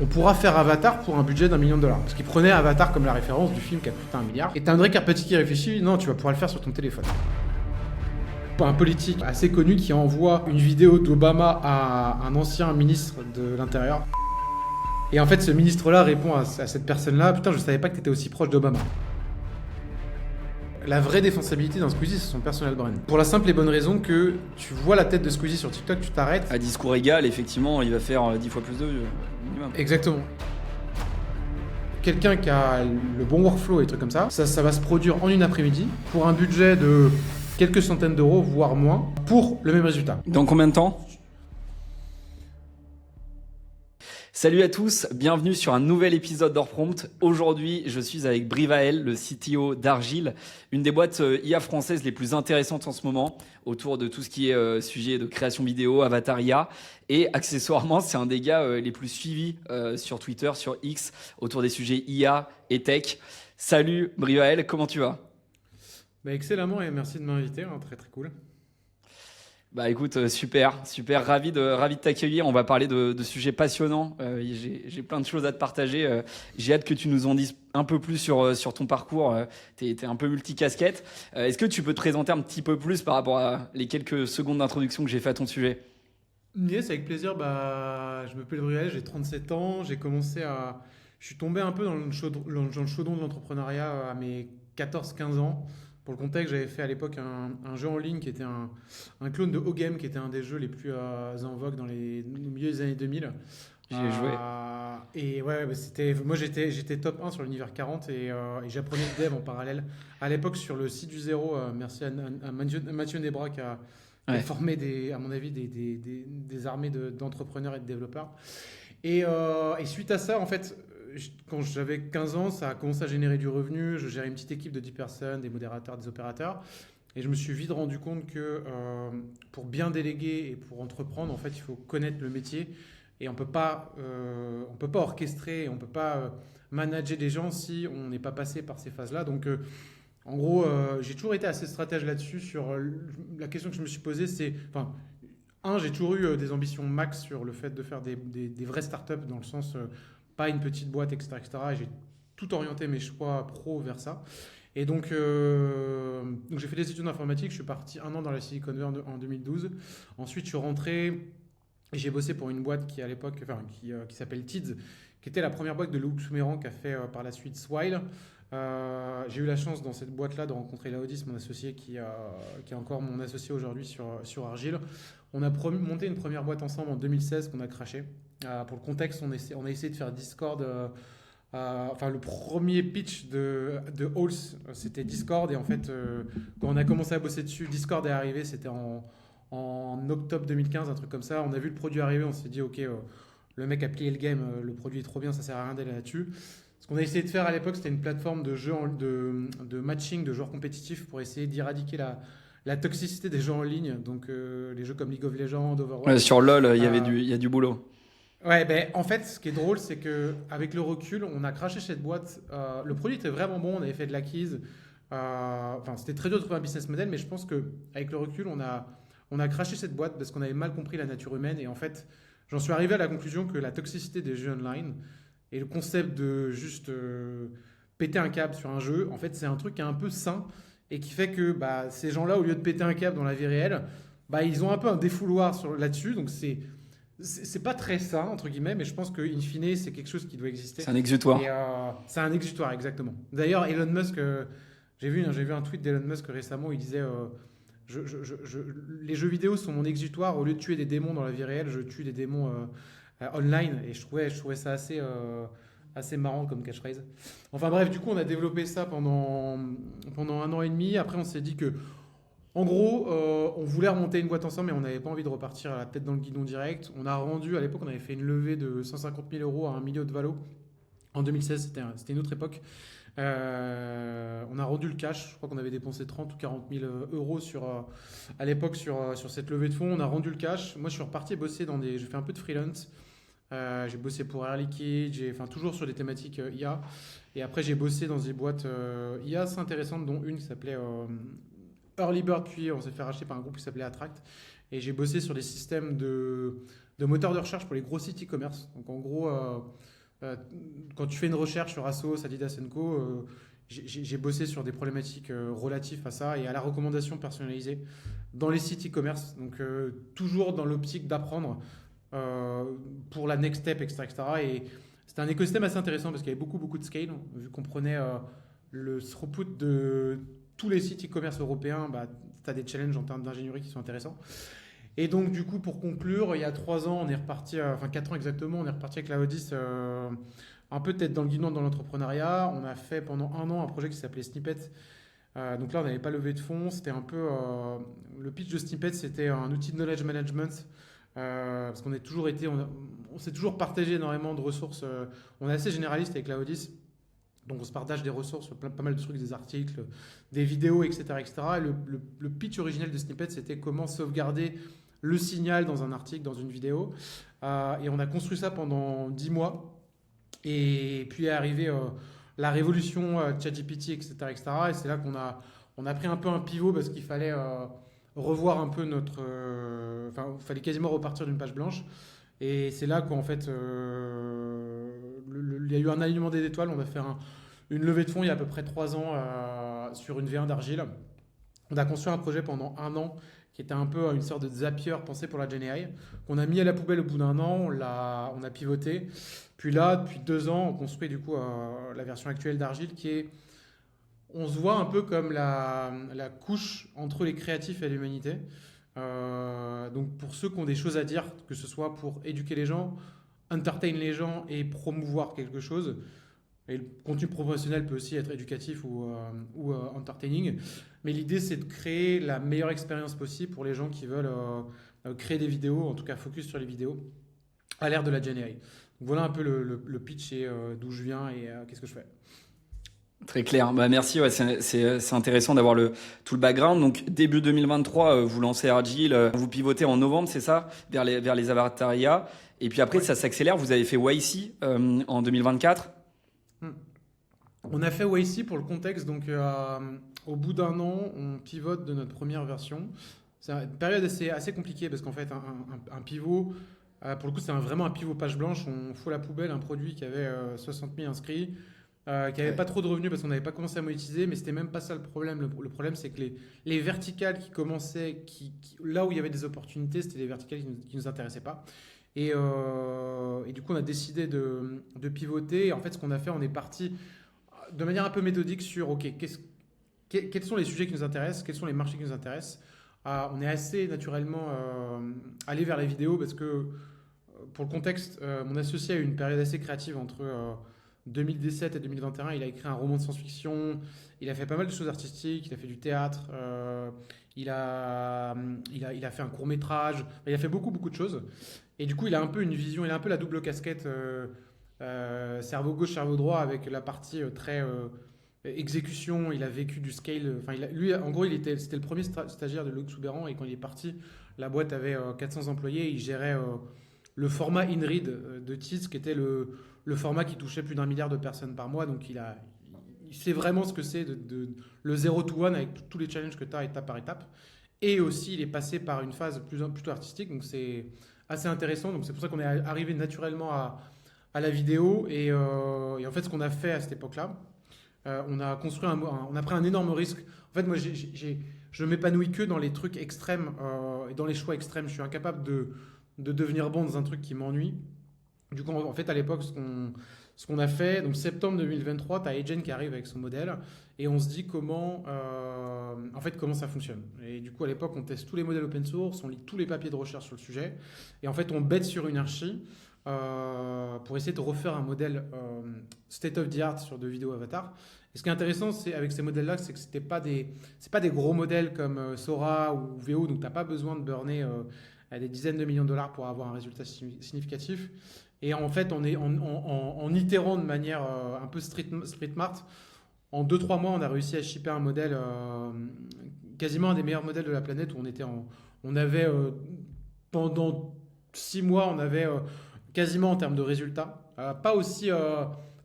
on pourra faire Avatar pour un budget d'1 million de dollars. Parce qu'ils prenaient Avatar comme la référence du film qui a coûté 1 milliard. Et t'as André Karpathy qui réfléchit, non, tu vas pouvoir le faire sur ton téléphone. Un politique assez connu qui envoie une vidéo d'Obama à un ancien ministre de l'Intérieur. Et en fait, ce ministre-là répond à cette personne-là, putain, je savais pas que t'étais aussi proche d'Obama. La vraie défensabilité d'un Squeezie, c'est son personal brand. Pour la simple et bonne raison que tu vois la tête de Squeezie sur TikTok, tu t'arrêtes. À discours égal, effectivement, il va faire 10 fois plus de vues minimum. Exactement. Quelqu'un qui a le bon workflow et des trucs comme ça va se produire en une après-midi pour un budget de quelques centaines d'euros, voire moins, pour le même résultat. Dans combien de temps ? Salut à tous, bienvenue sur un nouvel épisode d'Orprompt. Aujourd'hui, je suis avec Brivael, le CTO d'Argile, une des boîtes IA françaises les plus intéressantes en ce moment, autour de tout ce qui est sujet de création vidéo, avatar IA. Et accessoirement, c'est un des gars les plus suivis sur Twitter, sur X, autour des sujets IA et tech. Salut Brivael, comment tu vas ? Excellemment et merci de m'inviter, très très cool. Bah écoute, super, ravi de t'accueillir. On va parler de sujets passionnants. J'ai plein de choses à te partager. J'ai hâte que tu nous en dises un peu plus sur ton parcours. T'es un peu multicasquette. Est-ce que tu peux te présenter un petit peu plus par rapport à les quelques secondes d'introduction que j'ai fait à ton sujet ? Yes, avec plaisir. Je m'appelle Brivael, j'ai 37 ans. Je suis tombé un peu dans le chaudron de l'entrepreneuriat à mes 14-15 ans. Pour le contexte, j'avais fait à l'époque un jeu en ligne qui était un clone de O-Game, qui était un des jeux les plus en vogue au milieu des années 2000. J'y ai joué. Et ouais, moi j'étais top 1 sur l'univers 40 et j'apprenais le dev en parallèle. À l'époque, sur le site du zéro, merci à Mathieu Nebra qui a formé, à mon avis, des armées d'entrepreneurs et de développeurs. Et suite à ça, en fait, quand j'avais 15 ans, ça a commencé à générer du revenu. Je gérais une petite équipe de 10 personnes, des modérateurs, des opérateurs. Et je me suis vite rendu compte que pour bien déléguer et pour entreprendre, en fait, il faut connaître le métier. Et on peut pas orchestrer, on ne peut pas manager des gens si on n'est pas passé par ces phases-là. Donc, en gros, j'ai toujours été assez stratège là-dessus. Sur la question que je me suis posée, c'est... j'ai toujours eu des ambitions max sur le fait de faire des vraies startups, dans le sens... pas une petite boîte, etc. Et j'ai tout orienté mes choix pro vers ça. Et donc j'ai fait des études d'informatique. Je suis parti 1 an dans la Silicon Valley en 2012. Ensuite, je suis rentré et j'ai bossé pour une boîte qui, à l'époque, qui s'appelle Tids, qui était la première boîte de Loïc Souméran, qui a fait par la suite Swile. J'ai eu la chance dans cette boîte-là de rencontrer Laodis, mon associé, qui est encore mon associé aujourd'hui sur Argile. On a monté une première boîte ensemble en 2016 qu'on a crashé. Pour le contexte, on a essayé de faire Discord. Le premier pitch de Halls, c'était Discord. Et en fait, quand on a commencé à bosser dessus, Discord est arrivé. C'était en octobre 2015, un truc comme ça. On a vu le produit arriver. On s'est dit, OK, le mec a plié le game. Le produit est trop bien, ça sert à rien d'aller là-dessus. Ce qu'on a essayé de faire à l'époque, c'était une plateforme de jeu de matching de joueurs compétitifs pour essayer d'éradiquer la toxicité des jeux en ligne. Donc, les jeux comme League of Legends, Overwatch. Sur LoL, il y a du boulot. Ouais, en fait, ce qui est drôle, c'est qu'avec le recul, on a craché cette boîte. Le produit était vraiment bon, on avait fait de l'acquise. C'était très dur de trouver un business model, mais je pense qu'avec le recul, on a craché cette boîte parce qu'on avait mal compris la nature humaine. Et en fait, j'en suis arrivé à la conclusion que la toxicité des jeux online et le concept de juste péter un câble sur un jeu, en fait, c'est un truc qui est un peu sain et qui fait que ces gens-là, au lieu de péter un câble dans la vie réelle, ils ont un peu un défouloir là-dessus. Donc, c'est pas très sain, entre guillemets, mais je pense qu'in fine, c'est quelque chose qui doit exister. C'est un exutoire. C'est un exutoire, exactement. D'ailleurs, Elon Musk, j'ai vu un tweet d'Elon Musk récemment où il disait les jeux vidéo sont mon exutoire. Au lieu de tuer des démons dans la vie réelle, je tue des démons online. Et je trouvais ça assez marrant comme catchphrase. Enfin bref, du coup, on a développé ça pendant 1 an et demi. Après, on s'est dit que en gros, on voulait remonter une boîte ensemble, mais on n'avait pas envie de repartir la tête dans le guidon direct. On a rendu, à l'époque, on avait fait une levée de 150 000 euros à 1 million de valo. En 2016, c'était une autre époque. On a rendu le cash. Je crois qu'on avait dépensé 30 ou 40 000 euros à l'époque sur cette levée de fonds. On a rendu le cash. Moi, je suis reparti bosser j'ai fait un peu de freelance. J'ai bossé pour Air Liquide, toujours sur des thématiques IA. Et après, j'ai bossé dans des boîtes IA assez intéressantes, dont une qui s'appelait... Early Bird, puis on s'est fait racheter par un groupe qui s'appelait Attract. Et j'ai bossé sur des systèmes de moteurs de recherche pour les gros sites e-commerce. Donc en gros, quand tu fais une recherche sur Asos, Adidas Co, j'ai bossé sur des problématiques relatives à ça et à la recommandation personnalisée dans les sites e-commerce. Donc, toujours dans l'optique d'apprendre pour la next step, etc., etc. Et c'était un écosystème assez intéressant parce qu'il y avait beaucoup de scale. Vu qu'on prenait le throughput de tous les sites e-commerce européens, bah, tu as des challenges en termes d'ingénierie qui sont intéressants. Et donc, du coup, pour conclure, il y a 3 ans, on est reparti, enfin 4 ans exactement, on est reparti avec Laodis un peu tête dans le guidon dans l'entrepreneuriat. On a fait pendant 1 an un projet qui s'appelait Snippet. Donc là, on n'avait pas levé de fonds. C'était un peu. Le pitch de Snippet, c'était un outil de knowledge management. Parce qu'on on s'est toujours partagé énormément de ressources. On est assez généraliste avec Laodis. Donc on se partage des ressources, pas mal de trucs, des articles, des vidéos, etc. etc. Et le pitch originel de Snippet, c'était comment sauvegarder le signal dans un article, dans une vidéo. Et on a construit ça pendant 10 mois. Et puis est arrivée la révolution ChatGPT, etc., etc. Et c'est là on a pris un peu un pivot parce qu'il fallait revoir un peu enfin, il fallait quasiment repartir d'une page blanche. Et c'est là qu'en fait, il y a eu un alignement des étoiles. On a fait une levée de fonds il y a à peu près 3 ans sur une V1 d'argile. On a construit un projet pendant 1 an qui était un peu une sorte de Zapier pensé pour la GenAI, qu'on a mis à la poubelle au bout d'1 an, on a pivoté. Puis là, depuis 2 ans, on construit du coup la version actuelle d'Argile qui est, on se voit un peu comme la couche entre les créatifs et l'humanité. Donc pour ceux qui ont des choses à dire, que ce soit pour éduquer les gens, entertain les gens et promouvoir quelque chose, et le contenu professionnel peut aussi être éducatif ou entertaining. Mais l'idée, c'est de créer la meilleure expérience possible pour les gens qui veulent créer des vidéos, en tout cas focus sur les vidéos, à l'ère de la GenAI. Donc voilà un peu le pitch et d'où je viens et qu'est-ce que je fais. Très clair. Bah, merci. Ouais, c'est intéressant d'avoir tout le background. Donc, début 2023, vous lancez Argile, vous pivotez en novembre, c'est ça, vers les avatariats. Et puis après, ça s'accélère. Vous avez fait YC en 2024. On a fait YC pour le contexte. Donc, au bout d'1 an, on pivote de notre première version. C'est une période assez compliquée parce qu'en fait, un pivot, pour le coup, c'est vraiment un pivot page blanche. On fout à la poubelle un produit qui avait 60 000 inscrits. Qui n'avait pas trop de revenus parce qu'on n'avait pas commencé à monétiser, mais c'était même pas ça le problème. Le problème, c'est que les verticales qui commençaient, là où il y avait des opportunités, c'était les verticales qui nous intéressaient pas. Et du coup, on a décidé de pivoter. Et en fait, ce qu'on a fait, on est parti de manière un peu méthodique sur OK, quels sont les sujets qui nous intéressent, quels sont les marchés qui nous intéressent. On est assez naturellement allé vers les vidéos parce que, pour le contexte, mon associé a eu une période assez créative entre 2017 et 2021, il a écrit un roman de science-fiction, il a fait pas mal de choses artistiques, il a fait du théâtre, il a fait un court-métrage, il a fait beaucoup de choses. Et du coup, il a un peu une vision, il a un peu la double casquette cerveau gauche, cerveau droit, avec la partie très exécution. Il a vécu du scale. Enfin, lui, en gros, c'était le premier stagiaire de Loïc Soubeyran, et quand il est parti, la boîte avait 400 employés, il gérait le format InRead de Tease, qui était le format qui touchait plus d'1 milliard de personnes par mois. Donc il sait vraiment ce que c'est le 0 to 1 avec tous les challenges que tu as étape par étape. Et aussi, il est passé par une phase plutôt artistique. Donc c'est assez intéressant. Donc c'est pour ça qu'on est arrivé naturellement à la vidéo. Et en fait, ce qu'on a fait à cette époque-là, on a construit on a pris un énorme risque. En fait, moi, je m'épanouis que dans les trucs extrêmes et dans les choix extrêmes. Je suis incapable de devenir bon dans un truc qui m'ennuie. Du coup, en fait, à l'époque, ce qu'on a fait, donc septembre 2023, tu as Agen qui arrive avec son modèle et on se dit comment ça fonctionne. Et du coup, à l'époque, on teste tous les modèles open source, on lit tous les papiers de recherche sur le sujet et en fait, on bête sur une archi pour essayer de refaire un modèle state of the art sur de vidéos avatar. Et ce qui est intéressant avec ces modèles-là, c'est que c'est pas des gros modèles comme Sora ou Veo, donc tu n'as pas besoin de burner à des dizaines de millions de dollars pour avoir un résultat significatif. Et en fait, en itérant de manière un peu street smart, en 2-3 mois, on a réussi à shipper un modèle, quasiment un des meilleurs modèles de la planète, où on avait pendant 6 mois, on avait quasiment en termes de résultats, pas aussi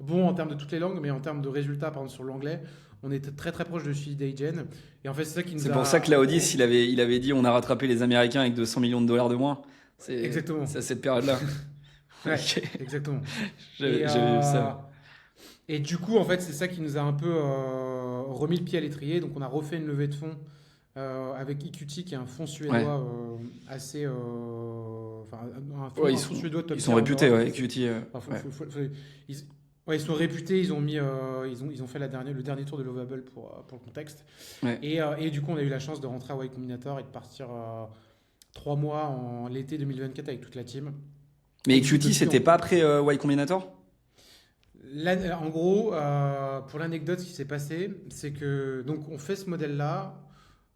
bon en termes de toutes les langues, mais en termes de résultats, par exemple sur l'anglais, on était très très proche de celui d'Agen. Et en fait, c'est ça qui nous C'est pour ça que Laodis, il avait dit on a rattrapé les Américains avec 200 millions de dollars de moins. Exactement. C'est à cette période-là. Ouais, Ok. exactement. J'avais Et, vu ça. et du coup, en fait, c'est ça qui nous a un peu remis le pied à l'étrier. Donc, on a refait une levée de fonds avec EQT, qui est un fonds Ouais. suédois assez. Enfin, Ouais, un fonds suédois top ils sont tier en réputés, Europe. ouais, QT. Enfin, Ouais. ils, ouais, ils sont réputés. Ils ont fait le dernier tour de Lovable pour le contexte. Ouais. Et du coup, on a eu la chance de rentrer à Y Combinator et de partir 3 mois en l'été 2024 avec toute la team. Mais Et du coup, QT, depuis, c'était pas après Y Combinator? En gros, pour l'anecdote, ce qui s'est passé, c'est que donc on fait ce modèle-là.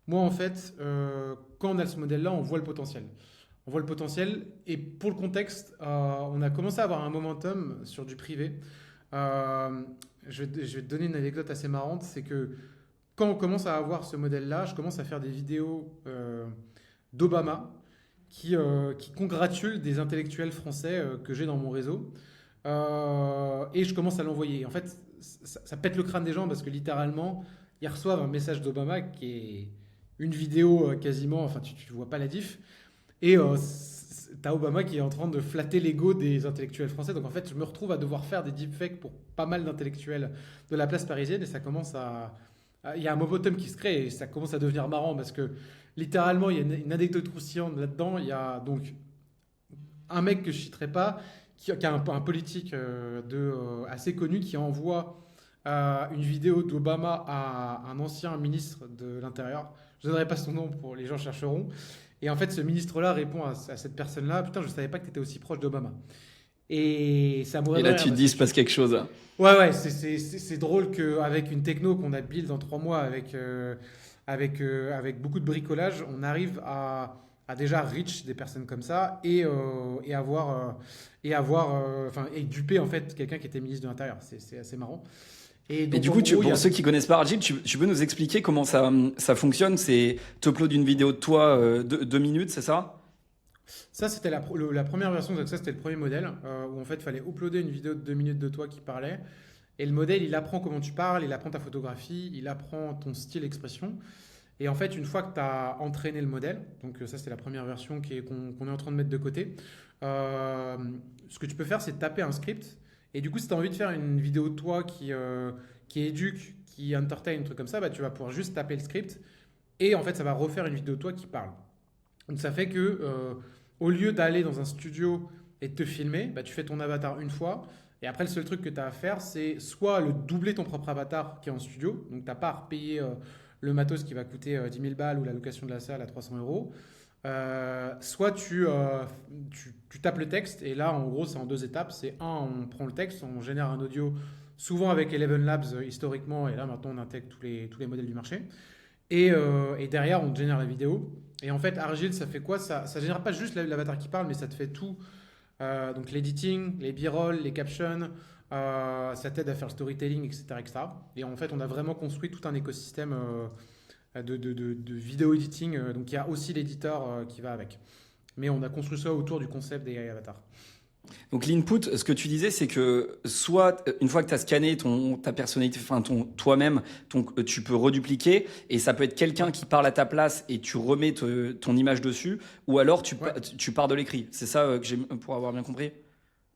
Moi, en fait, quand on a ce modèle-là, on voit le potentiel. On voit le potentiel. Et pour le contexte, on a commencé à avoir un momentum sur du privé. Euh, je vais te donner une anecdote assez marrante. C'est que quand on commence à avoir ce modèle-là, je commence à faire des vidéos d'Obama qui congratulent des intellectuels français que j'ai dans mon réseau. Et je commence à l'envoyer. En fait, ça pète le crâne des gens parce que littéralement, ils reçoivent un message d'Obama qui est une vidéo quasiment, enfin tu vois pas la diff. Et t'as Obama qui est en train de flatter l'ego des intellectuels français. Donc en fait, je me retrouve à devoir faire des deepfakes pour pas mal d'intellectuels de la place parisienne et ça commence il y a un momentum qui se crée et ça commence à devenir marrant parce que littéralement, il y a une anecdote croustillante là-dedans. Il y a donc un mec que je citerai pas, qui est un politique assez connu, qui envoie une vidéo d'Obama à un ancien ministre de l'Intérieur. Je ne donnerai pas son nom pour les gens chercheront. Et en fait, ce ministre-là répond à cette personne-là: Putain, je savais pas que tu étais aussi proche d'Obama. Et ça Et mourait de là, rire tu te parce dis, que il se passe quelque chose. ouais, ouais, c'est drôle qu'avec une techno qu'on a build en 3 mois avec beaucoup de bricolage, on arrive à déjà reach des personnes comme ça et duper en fait quelqu'un qui était ministre de l'Intérieur. C'est assez marrant. Et Et donc du en coup, gros, il y pour a. ceux qui connaissent pas Argile, tu peux nous expliquer comment ça fonctionne? C'est t'uploades une vidéo de toi 2 minutes, c'est ça? Ça, c'était la première version, donc ça, c'était le premier modèle, où en fait, il fallait uploader une vidéo de 2 minutes de toi qui parlait. Et le modèle, il apprend comment tu parles, il apprend ta photographie, il apprend ton style expression. Et en fait, une fois que tu as entraîné le modèle, donc ça, c'était la première version qu'on est en train de mettre de côté, euh, ce que tu peux faire, c'est taper un script. Et du coup, si tu as envie de faire une vidéo de toi qui éduque, qui entertain, un truc comme ça, bah, tu vas pouvoir juste taper le script. Et en fait, ça va refaire une vidéo de toi qui parle. Donc ça fait que au lieu d'aller dans un studio et de te filmer, bah, tu fais ton avatar une fois. Et après, le seul truc que tu as à faire, c'est soit le doubler ton propre avatar qui est en studio. Donc tu n'as pas à repayer le matos qui va coûter 10 000 balles ou la location de la salle à 300 euros. Soit tu tapes le texte. Et là, en gros, c'est en 2 étapes. C'est un, on prend le texte, on génère un audio, souvent avec Eleven Labs historiquement. Et là, maintenant, on intègre tous les modèles du marché. Et derrière, on génère la vidéo. Et en fait, Argile, ça fait quoi? Ça génère pas juste l'avatar qui parle, mais ça te fait tout. Donc l'editing, les b-roll, les captions, ça t'aide à faire le storytelling, etc., etc. Et en fait, on a vraiment construit tout un écosystème de vidéo editing. Donc il y a aussi l'éditeur qui va avec. Mais on a construit ça autour du concept des AI avatars. Donc l'input, ce que tu disais, c'est que soit une fois que tu as scanné ta personnalité, enfin toi-même, tu peux redupliquer et ça peut être quelqu'un Ouais. qui parle à ta place et tu remets ton image dessus, ou alors Ouais. tu pars de l'écrit. C'est ça pour avoir bien compris?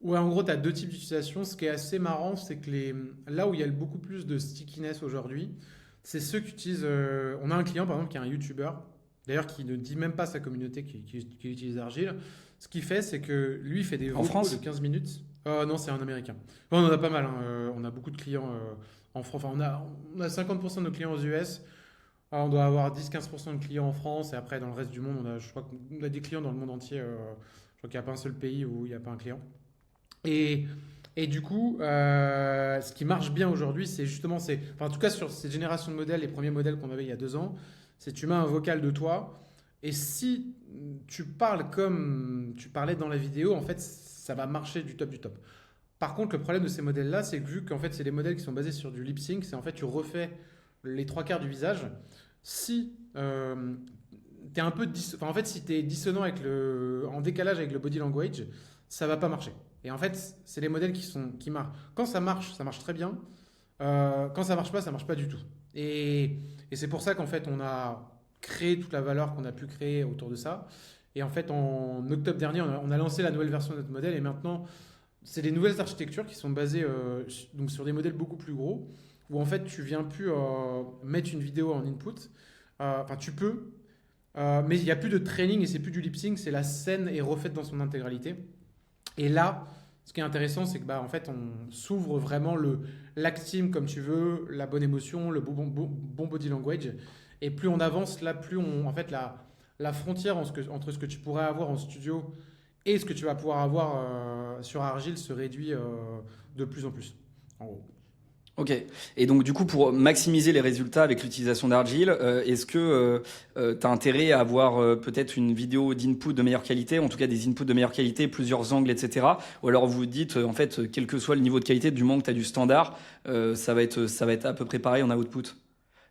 Ouais, en gros, tu as deux types d'utilisation. Ce qui est assez marrant, c'est que là où il y a beaucoup plus de stickiness aujourd'hui, c'est ceux qui utilisent. On a un client, par exemple, qui est un YouTuber, d'ailleurs, qui ne dit même pas à sa communauté qu'il utilise Argile. Ce qu'il fait, c'est que lui, il fait des En vocaux de France? 15 minutes. Non, c'est un Américain. Enfin, on en a pas mal, hein. On a beaucoup de clients en France. Enfin, on a 50% de nos clients aux US. On doit avoir 10-15% de clients en France. Et après, dans le reste du monde, je crois qu'on a des clients dans le monde entier. Je crois qu'il n'y a pas un seul pays où il n'y a pas un client. Et, et du coup, ce qui marche bien aujourd'hui, c'est justement, enfin, en tout cas sur cette génération de modèles, les premiers modèles qu'on avait il y a 2 ans, c'est tu mets un vocal de toi, et si tu parles comme tu parlais dans la vidéo, en fait, ça va marcher du top du top. Par contre, le problème de ces modèles-là, c'est que vu qu'en fait, c'est des modèles qui sont basés sur du lip sync, c'est en fait, tu refais les 3 quarts du visage. Si t'es un peu enfin, en fait, si tu es dissonant en décalage avec le body language, ça va pas marcher. Et en fait, c'est les modèles qui marchent. Quand ça marche très bien. Quand ça marche pas du tout. Et c'est pour ça qu'en fait, on a créé toute la valeur qu'on a pu créer autour de ça. Et en fait, en octobre dernier, on a lancé la nouvelle version de notre modèle. Et maintenant, c'est des nouvelles architectures qui sont basées donc sur des modèles beaucoup plus gros, où en fait, tu viens plus mettre une vidéo en input. Enfin, tu peux, mais il n'y a plus de training et c'est plus du lip sync. C'est la scène est refaite dans son intégralité. Et là, ce qui est intéressant, c'est que en fait, on s'ouvre vraiment l'acting comme tu veux, la bonne émotion, le bon body language. Et plus on avance, là, plus en fait, la frontière entre ce que tu pourrais avoir en studio et ce que tu vas pouvoir avoir sur Argile se réduit de plus en plus, en gros. Ok. Et donc, du coup, pour maximiser les résultats avec l'utilisation d'Argile, est-ce que tu as intérêt à avoir peut-être une vidéo d'input de meilleure qualité, en tout cas des inputs de meilleure qualité, plusieurs angles, etc. Ou alors vous dites, en fait, quel que soit le niveau de qualité, du moment que tu as du standard, ça va être à peu près pareil en output.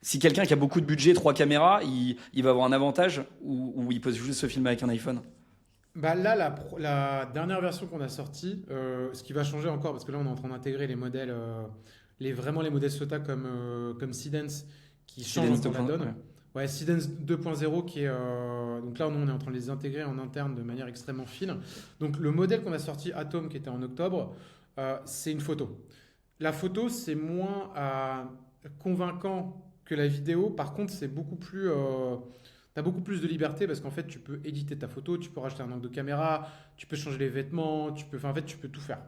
Si quelqu'un qui a beaucoup de budget, 3 caméras, il va avoir un avantage ou il peut juste se filmer avec un iPhone? Là, la dernière version qu'on a sortie, ce qui va changer encore, parce que là, on est en train d'intégrer les modèles, vraiment les modèles SOTA comme Seedance, qui changent Seedance encore la 2.0, donne. Ouais, Seedance 2.0 qui est... donc là, nous, on est en train de les intégrer en interne de manière extrêmement fine. Donc le modèle qu'on a sorti, Atom, qui était en octobre, c'est une photo. La photo, c'est moins convaincant que la vidéo. Par contre, c'est beaucoup plus... tu as beaucoup plus de liberté parce qu'en fait, tu peux éditer ta photo, tu peux rajouter un angle de caméra, tu peux changer les vêtements, en fait, tu peux tout faire.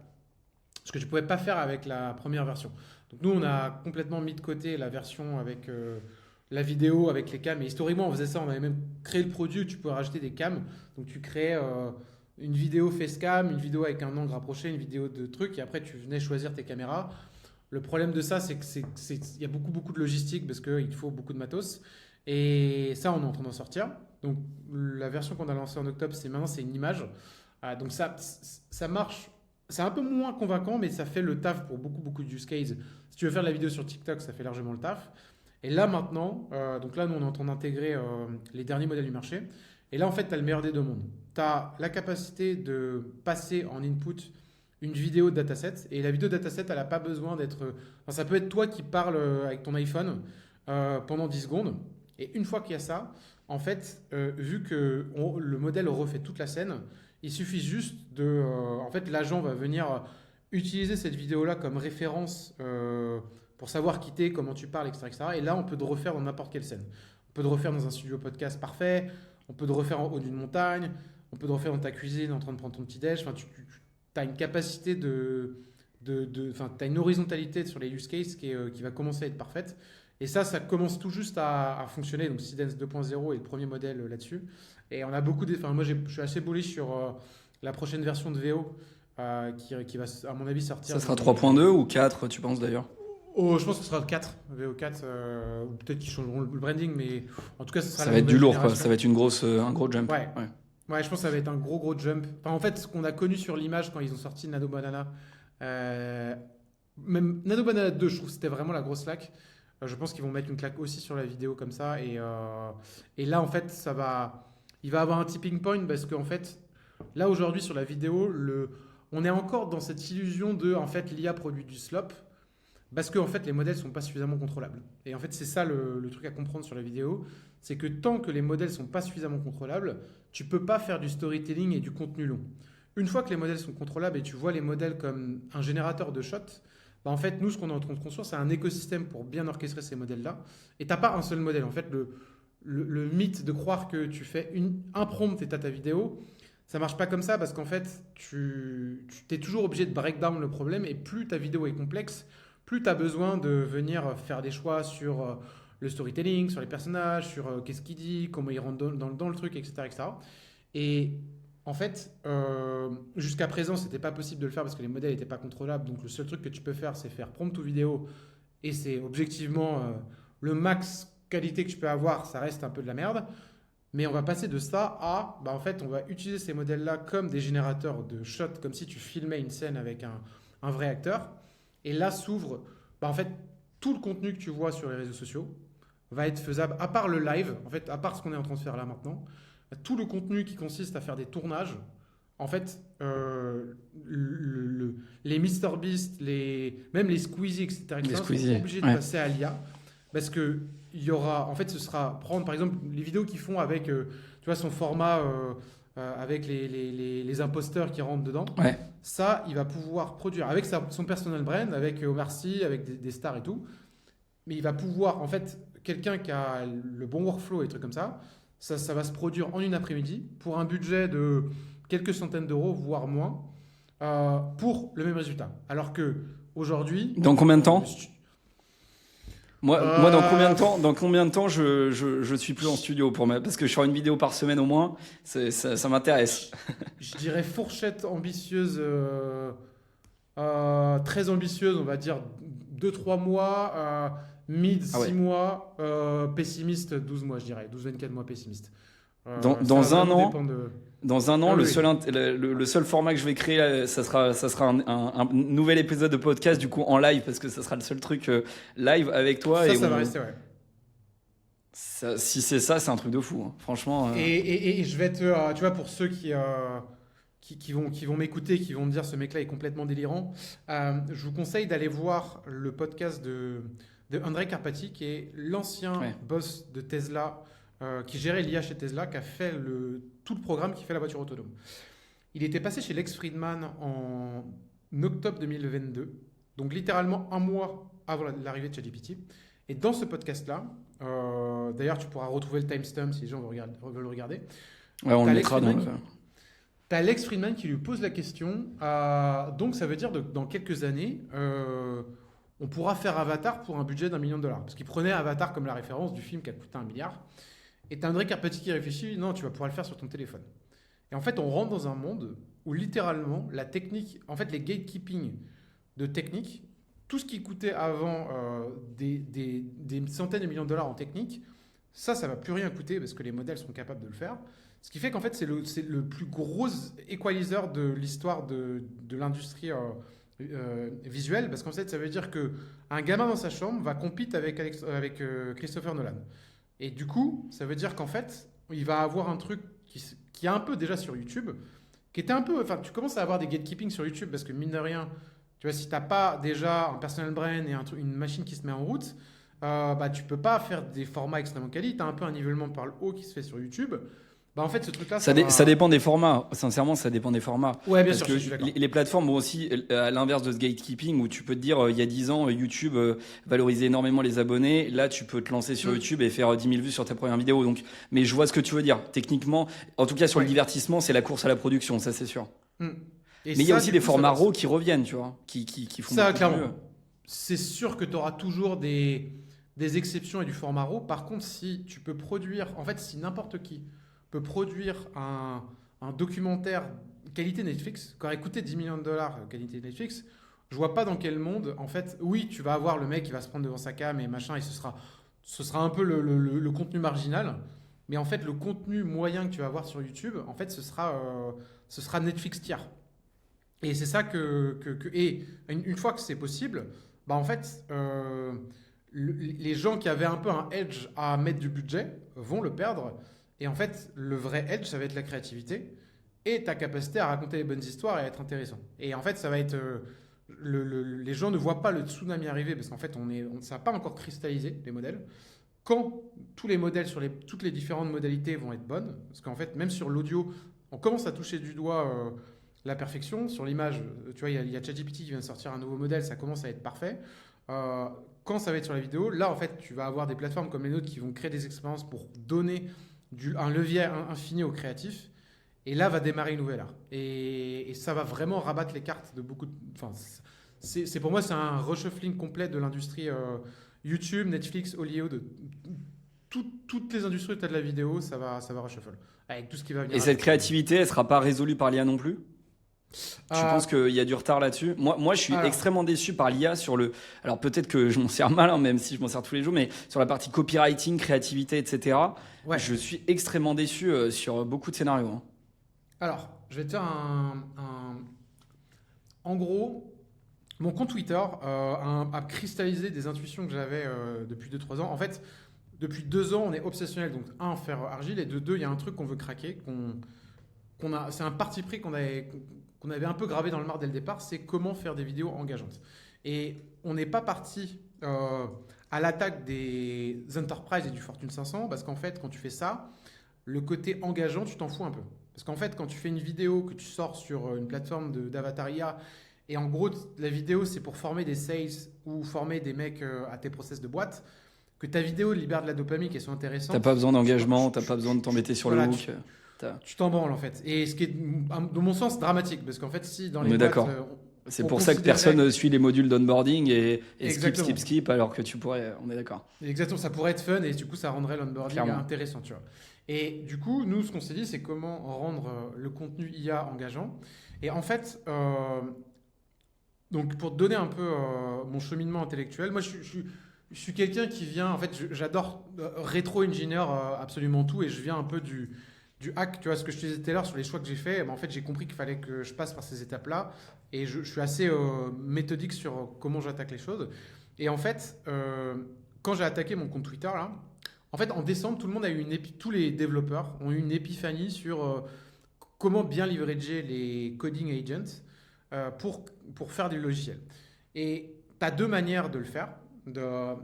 Ce que tu ne pouvais pas faire avec la première version. Donc nous, on a complètement mis de côté la version avec la vidéo, avec les cams. Et historiquement, on faisait ça, on avait même créé le produit où tu pouvais rajouter des cams. Donc tu créais une vidéo facecam, une vidéo avec un angle rapproché, une vidéo de trucs, et après tu venais choisir tes caméras. Le problème de ça, c'est qu'il y a beaucoup de logistique parce qu'il faut beaucoup de matos. Et ça, on est en train d'en sortir. Donc la version qu'on a lancée en octobre, maintenant c'est une image. Donc ça marche. C'est un peu moins convaincant, mais ça fait le taf pour beaucoup de use cases. Si tu veux faire de la vidéo sur TikTok, ça fait largement le taf. Et là maintenant, donc là, nous, on est en train d'intégrer les derniers modèles du marché. Et là, en fait, tu as le meilleur des deux mondes. Tu as la capacité de passer en input une vidéo de dataset. Et la vidéo de dataset, elle n'a pas besoin d'être... Enfin, ça peut être toi qui parles avec ton iPhone pendant 10 secondes. Et une fois qu'il y a ça, en fait, vu que le modèle refait toute la scène, il suffit juste de... en fait, l'agent va venir utiliser cette vidéo-là comme référence pour savoir qui t'es, comment tu parles, etc., etc. Et là, on peut te refaire dans n'importe quelle scène. On peut te refaire dans un studio podcast parfait, on peut te refaire en haut d'une montagne, on peut te refaire dans ta cuisine en train de prendre ton petit-déj. Enfin, tu as une capacité enfin, tu as une horizontalité sur les use cases qui va commencer à être parfaite. Et ça commence tout juste à fonctionner. Donc, Seedance 2.0 est le premier modèle là-dessus. Et on a enfin, moi, je suis assez bullish sur la prochaine version de VO qui va, à mon avis, sortir. Ça sera 3.2 ou 4, tu penses d'ailleurs? Oh, je pense que ce sera le 4, VO4, ou peut-être qu'ils changeront le branding, mais en tout cas, ce sera ça va être du lourd, quoi. Ça va être un gros jump. Ouais. Ouais, je pense que ça va être un gros jump. Enfin, en fait, ce qu'on a connu sur l'image quand ils ont sorti Nano Banana, même Nano Banana 2, je trouve que c'était vraiment la grosse claque. Je pense qu'ils vont mettre une claque aussi sur la vidéo comme ça. Et là, en fait, il va avoir un tipping point parce qu'en fait, là, aujourd'hui, sur la vidéo, on est encore dans cette illusion de, en fait, l'IA produit du slop. Parce que en fait, les modèles ne sont pas suffisamment contrôlables. Et en fait, c'est ça le truc à comprendre sur la vidéo. C'est que tant que les modèles ne sont pas suffisamment contrôlables, tu ne peux pas faire du storytelling et du contenu long. Une fois que les modèles sont contrôlables et tu vois les modèles comme un générateur de shots, en fait, nous, ce qu'on est en train de construire, c'est un écosystème pour bien orchestrer ces modèles-là. Et tu n'as pas un seul modèle. En fait, le mythe de croire que tu fais un prompt et tu as ta vidéo, ça marche pas comme ça parce qu'en fait, tu es toujours obligé de break down le problème et plus ta vidéo est complexe, plus tu as besoin de venir faire des choix sur le storytelling, sur les personnages, sur qu'est-ce qu'il dit, comment il rentre dans le truc, etc., etc. Et en fait, jusqu'à présent, c'était pas possible de le faire parce que les modèles n'étaient pas contrôlables. Donc le seul truc que tu peux faire, c'est faire prompt to vidéo. Et c'est objectivement le max qualité que tu peux avoir, ça reste un peu de la merde. Mais on va passer de ça à, en fait, on va utiliser ces modèles-là comme des générateurs de shots, comme si tu filmais une scène avec un vrai acteur. Et là s'ouvre, en fait, tout le contenu que tu vois sur les réseaux sociaux va être faisable, à part le live, en fait, à part ce qu'on est en train de faire là maintenant, tout le contenu qui consiste à faire des tournages, en fait, les MrBeast, même les Squeezie, etc., sont obligés de passer à l'IA. Parce que il y aura, en fait, ce sera prendre par exemple les vidéos qu'ils font avec, tu vois, son format avec les imposteurs qui rentrent dedans. Ouais. Ça, il va pouvoir produire avec son personal brand, avec Omar Sy, avec des stars et tout. Mais il va pouvoir, en fait, quelqu'un qui a le bon workflow et trucs comme ça va se produire en une après-midi pour un budget de quelques centaines d'euros, voire moins, pour le même résultat. Alors que aujourd'hui, dans combien de temps? Moi, dans combien de temps je suis plus en studio parce que je fais une vidéo par semaine au moins, ça m'intéresse. Je dirais fourchette ambitieuse, très ambitieuse, on va dire 2-3 mois, mid 6 mois, pessimiste 12 mois, je dirais, 12-24 mois pessimiste. Dans un an, Ah, le oui. seul format que je vais créer, ça sera un nouvel épisode de podcast, du coup en live, parce que ça sera le seul truc live avec toi. Ça va rester, ouais. Si c'est ça, c'est un truc de fou, hein. Franchement. Et je vais tu vois, pour ceux qui vont m'écouter, qui vont me dire ce mec-là est complètement délirant, je vous conseille d'aller voir le podcast de Andrej Karpathy, qui est l'ancien boss de Tesla, qui gérait l'IA chez Tesla, qui a fait tout le programme qui fait la voiture autonome. Il était passé chez Lex Fridman en octobre 2022, donc littéralement un mois avant l'arrivée de ChatGPT. Et dans ce podcast-là, d'ailleurs tu pourras retrouver le timestamp si les gens veulent le regarder. Ouais, on le mettra dans T'as Lex Fridman qui lui pose la question, donc ça veut dire que dans quelques années, on pourra faire Avatar pour un budget d'1 million de dollars. Parce qu'il prenait Avatar comme la référence du film qui a coûté 1 milliard. Et t'as Andrej Karpathy qui réfléchit, non, tu vas pouvoir le faire sur ton téléphone. Et en fait, on rentre dans un monde où littéralement, la technique, en fait, les gatekeeping de technique, tout ce qui coûtait avant des centaines de millions de dollars en technique, ça va plus rien coûter parce que les modèles sont capables de le faire. Ce qui fait qu'en fait, c'est le plus gros equalizer de l'histoire de l'industrie visuelle, parce qu'en fait, ça veut dire qu'un gamin dans sa chambre va compétir avec Christopher Nolan. Et du coup, ça veut dire qu'en fait, il va avoir un truc qui est un peu déjà sur YouTube, qui était un peu... Enfin, tu commences à avoir des gatekeeping sur YouTube, parce que mine de rien, tu vois, si tu n'as pas déjà un personal brand et une machine qui se met en route, tu peux pas faire des formats extrêmement quali. Tu as un peu un nivellement par le haut qui se fait sur YouTube. En fait, ce truc-là, ça dépend des formats. Sincèrement, ça dépend des formats. Ouais, bien Parce sûr, que je suis d'accord. les plateformes vont aussi, à l'inverse de ce gatekeeping, où tu peux te dire, il y a 10 ans, YouTube valorisait énormément les abonnés. Là, tu peux te lancer sur YouTube et faire 10 000 vues sur ta première vidéo. Donc, mais je vois ce que tu veux dire. Techniquement, en tout cas sur le divertissement, c'est la course à la production, ça c'est sûr. Mais il y a aussi des formats RAW qui reviennent, tu vois, qui font ça, beaucoup clairement. mieux. C'est sûr que tu auras toujours des exceptions et du format RAW. Par contre, si tu peux produire, en fait, si n'importe qui peut produire un documentaire qualité Netflix, qui aurait coûté 10 millions de dollars qualité Netflix, je vois pas dans quel monde, en fait, oui, tu vas avoir le mec qui va se prendre devant sa cam et machin, et ce sera un peu le contenu marginal, mais en fait, le contenu moyen que tu vas avoir sur YouTube, en fait, ce sera Netflix tiers. Et c'est ça et une fois que c'est possible, en fait, les gens qui avaient un peu un edge à mettre du budget vont le perdre. Et en fait, le vrai edge, ça va être la créativité et ta capacité à raconter les bonnes histoires et à être intéressant. Et en fait, ça va être... les gens ne voient pas le tsunami arriver parce qu'en fait, ça n'a pas encore cristallisé, les modèles. Quand tous les modèles sur toutes les différentes modalités vont être bonnes, parce qu'en fait, même sur l'audio, on commence à toucher du doigt la perfection. Sur l'image, tu vois, il y a ChatGPT qui vient de sortir un nouveau modèle, ça commence à être parfait. Quand ça va être sur la vidéo, là, en fait, tu vas avoir des plateformes comme les nôtres qui vont créer des expériences pour donner un levier infini aux créatifs. Et là va démarrer une nouvelle ère. Et ça va vraiment rabattre les cartes de beaucoup de... Enfin, pour moi, c'est un reshuffling complet de l'industrie YouTube, Netflix, Hollywood. Toutes les industries où tu as de la vidéo, ça va reshuffle. Avec tout ce qui va venir. Et cette créativité, elle ne sera pas résolue par l'IA non plus ? Tu penses qu'il y a du retard là-dessus ? Moi, je suis extrêmement déçu par l'IA sur le... Alors peut-être que je m'en sers mal, hein, même si je m'en sers tous les jours, mais sur la partie copywriting, créativité, etc., je suis extrêmement déçu sur beaucoup de scénarios. Hein. Alors, je vais te faire En gros, mon compte Twitter a cristallisé des intuitions que j'avais depuis 2-3 ans. En fait, depuis 2 ans, on est obsessionnel. Donc, faire Argile, et de 2, il y a un truc qu'on veut craquer, c'est un parti pris qu'on avait un peu gravé dans le marbre dès le départ, c'est comment faire des vidéos engageantes. Et on n'est pas parti à l'attaque des enterprises et du Fortune 500, parce qu'en fait, quand tu fais ça, le côté engageant, tu t'en fous un peu. Parce qu'en fait, quand tu fais une vidéo que tu sors sur une plateforme d'avatar IA, et en gros, la vidéo, c'est pour former des sales ou former des mecs à tes process de boîte, que ta vidéo libère de la dopamine, qu'elle soit intéressante. T'as pas besoin d'engagement, t'as pas besoin de t'embêter sur le hook. Tu t'en branles en fait. Et ce qui est, dans mon sens, dramatique. Parce qu'en fait, si dans les on est boîtes, d'accord. C'est pour ça que personne ne suit les modules d'onboarding et skip, alors que tu pourrais. On est d'accord. Exactement, ça pourrait être fun et du coup, ça rendrait l'onboarding intéressant, tu vois. Et du coup, nous, ce qu'on s'est dit, c'est comment rendre le contenu IA engageant. Et en fait, donc pour te donner un peu mon cheminement intellectuel, moi, je suis quelqu'un qui vient, en fait, j'adore rétro-engineer absolument tout et je viens un peu du hack, tu vois, ce que je te disais tout à l'heure sur les choix que j'ai fait, en fait, j'ai compris qu'il fallait que je passe par ces étapes-là et je suis assez méthodique sur comment j'attaque les choses. Et en fait, quand j'ai attaqué mon compte Twitter, là, en fait, en décembre, tout le monde a eu tous les développeurs ont eu une épiphanie sur comment bien leverager les coding agents pour faire du logiciel. Et tu as deux manières de le faire.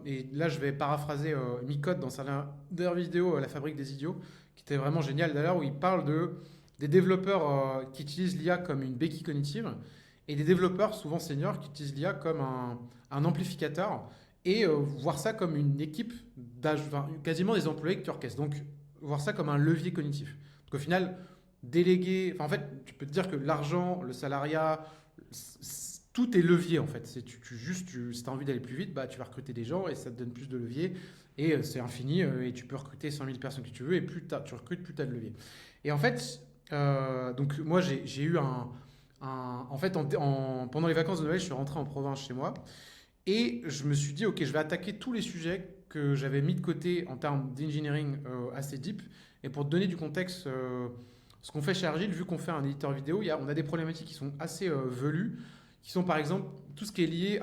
Et là, je vais paraphraser Micode dans sa dernière vidéo, La fabrique des idiots, qui était vraiment génial d'ailleurs, où il parle des développeurs qui utilisent l'IA comme une béquille cognitive et des développeurs souvent seniors qui utilisent l'IA comme un amplificateur et voir ça comme une équipe quasiment des employés que tu orchestres. Donc, voir ça comme un levier cognitif. Parce qu'au final, déléguer... en fait, tu peux te dire que l'argent, le salariat, tout est levier en fait. Si tu as envie d'aller plus vite, bah, tu vas recruter des gens et ça te donne plus de levier. Et c'est infini et tu peux recruter 100 000 personnes que tu veux et plus tu recrutes, plus tu as de levier. Et en fait, donc moi j'ai eu en fait, pendant les vacances de Noël, je suis rentré en province chez moi et je me suis dit, ok, je vais attaquer tous les sujets que j'avais mis de côté en termes d'engineering assez deep. Et pour te donner du contexte, ce qu'on fait chez Argile, vu qu'on fait un éditeur vidéo, on a des problématiques qui sont assez velues, qui sont par exemple tout ce qui est lié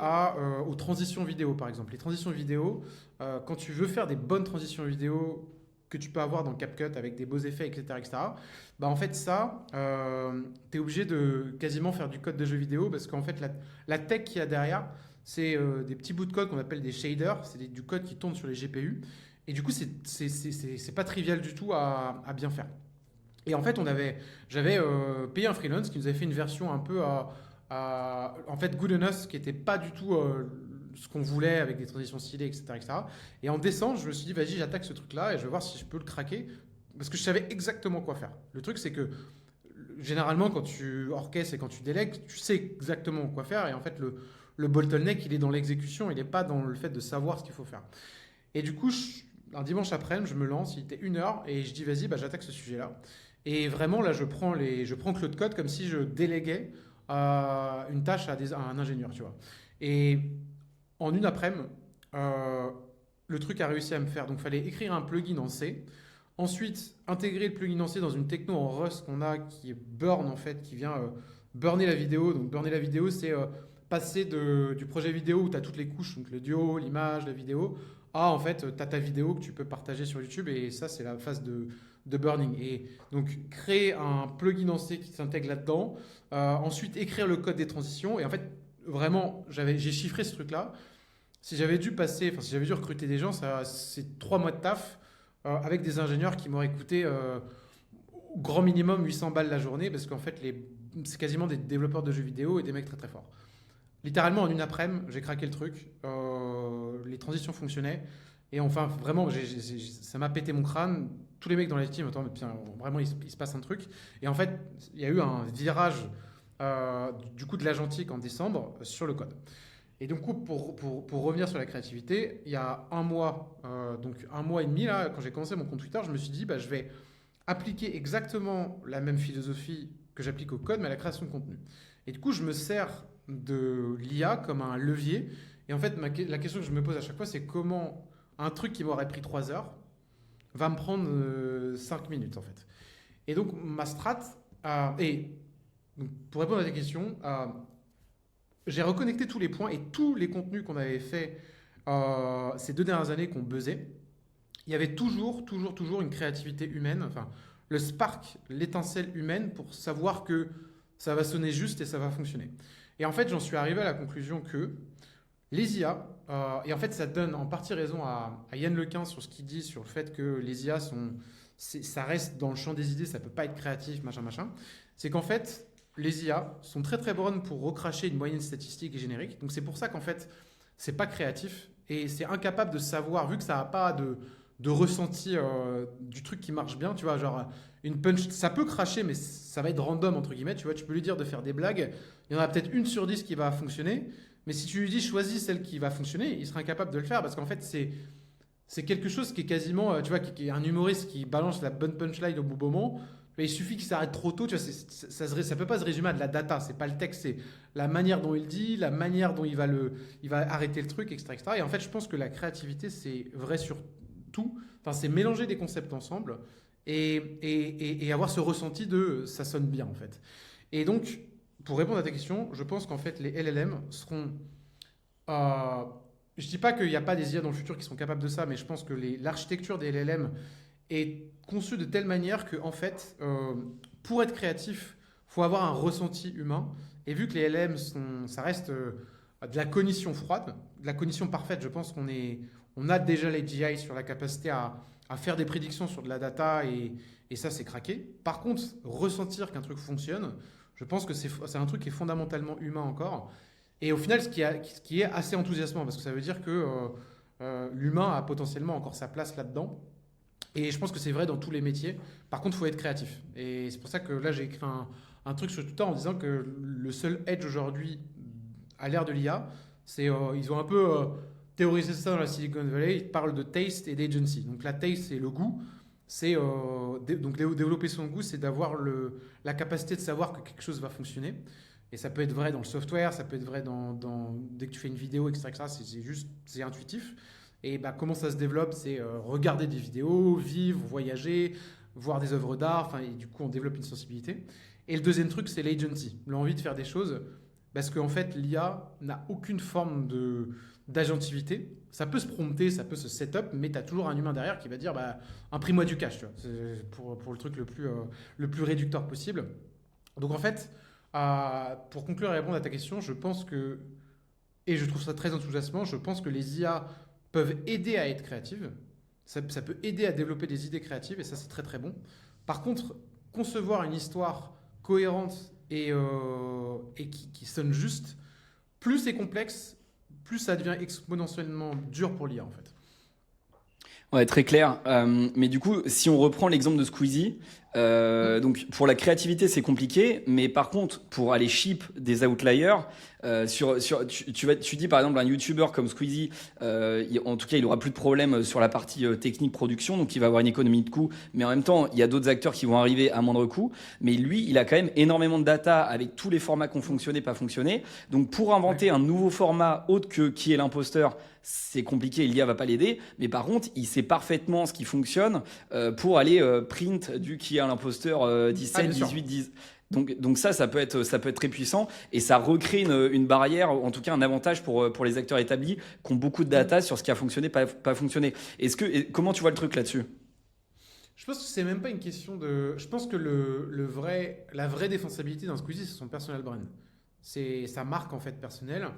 aux transitions vidéo, par exemple. Les transitions vidéo, quand tu veux faire des bonnes transitions vidéo que tu peux avoir dans CapCut avec des beaux effets, etc., bah en fait, ça, tu es obligé de quasiment faire du code de jeu vidéo parce qu'en fait, la tech qu'il y a derrière, c'est des petits bouts de code qu'on appelle des shaders, c'est du code qui tourne sur les GPU. Et du coup, c'est pas trivial du tout à bien faire. Et en fait, j'avais payé un freelance qui nous avait fait une version un peu en fait, Good Enough, qui n'était pas du tout ce qu'on voulait avec des transitions stylées, etc., etc. Et en décembre, je me suis dit, vas-y, j'attaque ce truc-là et je vais voir si je peux le craquer parce que je savais exactement quoi faire. Le truc, c'est que généralement, quand tu orchestres et quand tu délègues, tu sais exactement quoi faire. Et en fait, le bottleneck, il est dans l'exécution, il n'est pas dans le fait de savoir ce qu'il faut faire. Et du coup, un dimanche après-midi, je me lance, il était 1h et je dis, vas-y, bah, j'attaque ce sujet-là. Et vraiment, là, je prends Claude Code comme si je déléguais une tâche à un ingénieur, tu vois. Et en une après-midi, le truc a réussi à me faire. Donc, il fallait écrire un plugin en C. Ensuite, intégrer le plugin en C dans une techno en Rust qu'on a qui est burn, en fait, qui vient burner la vidéo. Donc, burner la vidéo, c'est passer du projet vidéo où tu as toutes les couches, donc le duo, l'image, la vidéo, à en fait, tu as ta vidéo que tu peux partager sur YouTube. Et ça, c'est la phase de burning. Et donc, créer un plugin en C qui s'intègre là-dedans. Ensuite, écrire le code des transitions. Et en fait, vraiment, j'ai chiffré ce truc-là. Si j'avais dû recruter des gens, c'est 3 mois de taf avec des ingénieurs qui m'auraient coûté au grand minimum 800 balles la journée parce qu'en fait, c'est quasiment des développeurs de jeux vidéo et des mecs très très forts. Littéralement, en une après-midi, j'ai craqué le truc. Les transitions fonctionnaient. Et enfin, vraiment, ça m'a pété mon crâne. Tous les mecs dans les teams, attends, vraiment, il se passe un truc. Et en fait, il y a eu un virage du coup de l'agentique en décembre sur le code. Et donc, pour revenir sur la créativité, il y a un mois, donc un mois et demi, là, quand j'ai commencé mon compte Twitter, je me suis dit, bah, je vais appliquer exactement la même philosophie que j'applique au code, mais à la création de contenu. Et du coup, je me sers de l'IA comme un levier. Et en fait, la question que je me pose à chaque fois, c'est comment un truc qui m'aurait pris 3 heures va me prendre 5 minutes, en fait. Et donc, ma strat, donc, pour répondre à ta question, j'ai reconnecté tous les points et tous les contenus qu'on avait fait ces 2 dernières années qu'on buzzait. Il y avait toujours une créativité humaine, enfin, le spark, l'étincelle humaine pour savoir que ça va sonner juste et ça va fonctionner. Et en fait, j'en suis arrivé à la conclusion que les IA, et en fait, ça donne en partie raison à Yann Lequin sur ce qu'il dit sur le fait que les IA ça reste dans le champ des idées, ça peut pas être créatif, machin. C'est qu'en fait, les IA sont très très bonnes pour recracher une moyenne statistique et générique. Donc c'est pour ça qu'en fait, c'est pas créatif et c'est incapable de savoir, vu que ça n'a pas de ressenti du truc qui marche bien, tu vois, genre une punch, ça peut cracher, mais ça va être random, entre guillemets, tu vois, tu peux lui dire de faire des blagues, il y en a peut-être 1/10 qui va fonctionner, mais si tu lui dis choisis celle qui va fonctionner, il sera incapable de le faire parce qu'en fait, c'est quelque chose qui est quasiment, tu vois, qui est un humoriste qui balance la bonne punchline au bout moment. Mais il suffit qu'il s'arrête trop tôt, tu vois, ça peut pas se résumer à de la data, c'est pas le texte, c'est la manière dont il dit, la manière dont il va arrêter le truc, etc. Et en fait, je pense que la créativité, c'est vrai sur tout. Enfin, c'est mélanger des concepts ensemble et avoir ce ressenti de ça sonne bien, en fait. Et donc, pour répondre à ta question, je pense qu'en fait, les LLM seront. euh, je dis pas qu'il n'y a pas des IA dans le futur qui seront capables de ça, mais je pense que l'architecture des LLM est conçue de telle manière que, en fait, pour être créatif, il faut avoir un ressenti humain. Et vu que les LLM, ça reste de la cognition froide, de la cognition parfaite, je pense on a déjà les GI sur la capacité à faire des prédictions sur de la data et ça, c'est craqué. Par contre, ressentir qu'un truc fonctionne, je pense que c'est un truc qui est fondamentalement humain encore. Et au final, ce qui est assez enthousiasmant, parce que ça veut dire que l'humain a potentiellement encore sa place là-dedans. Et je pense que c'est vrai dans tous les métiers. Par contre, il faut être créatif. Et c'est pour ça que là, j'ai écrit un truc sur Twitter en disant que le seul edge aujourd'hui à l'ère de l'IA, c'est ils ont un peu théorisé ça dans la Silicon Valley. Ils parlent de taste et d'agency. Donc la taste, c'est le goût. Donc développer son goût, c'est d'avoir la capacité de savoir que quelque chose va fonctionner. Et ça peut être vrai dans le software, ça peut être vrai dès que tu fais une vidéo, etc. C'est intuitif. Et bah, comment ça se développe? C'est regarder des vidéos, vivre, voyager, voir des œuvres d'art. Enfin, et du coup, on développe une sensibilité. Et le deuxième truc, c'est l'agency, l'envie de faire des choses. Parce qu'en fait, l'IA n'a aucune forme d'agentivité. Ça peut se prompter, ça peut se setup, mais tu as toujours un humain derrière qui va dire bah, imprime-moi du cash, tu vois. C'est pour le truc le plus réducteur possible. Donc en fait, pour conclure et répondre à ta question, je pense que, et je trouve ça très enthousiasmant, je pense que les IA peuvent aider à être créatives. Ça peut aider à développer des idées créatives et ça, c'est très très bon. Par contre, concevoir une histoire cohérente et qui sonne juste, plus c'est complexe, plus ça devient exponentiellement dur pour l'IA en fait. Ouais, très clair. Mais du coup, si on reprend l'exemple de Squeezie, donc pour la créativité, c'est compliqué, mais par contre, pour aller ship des outliers, tu dis par exemple un YouTuber comme Squeezie, en tout cas, il aura plus de problème sur la partie technique production, donc il va avoir une économie de coût. Mais en même temps, il y a d'autres acteurs qui vont arriver à moindre coût. Mais lui, il a quand même énormément de data avec tous les formats qui ont fonctionné, pas fonctionné. Donc pour inventer un nouveau format autre que qui est l'imposteur, c'est compliqué, l'IA va pas l'aider, mais par contre, il sait parfaitement ce qui fonctionne pour aller print du qui est l'imposteur 17, 18, 10. Donc ça peut être très puissant et ça recrée une barrière, en tout cas un avantage pour les acteurs établis qui ont beaucoup de data sur ce qui a fonctionné, pas fonctionné. Comment tu vois le truc là-dessus? Je pense que c'est même pas une question de. Je pense que la vraie défensibilité d'un Squeezie, c'est son personal brand. C'est sa marque en fait personnelle.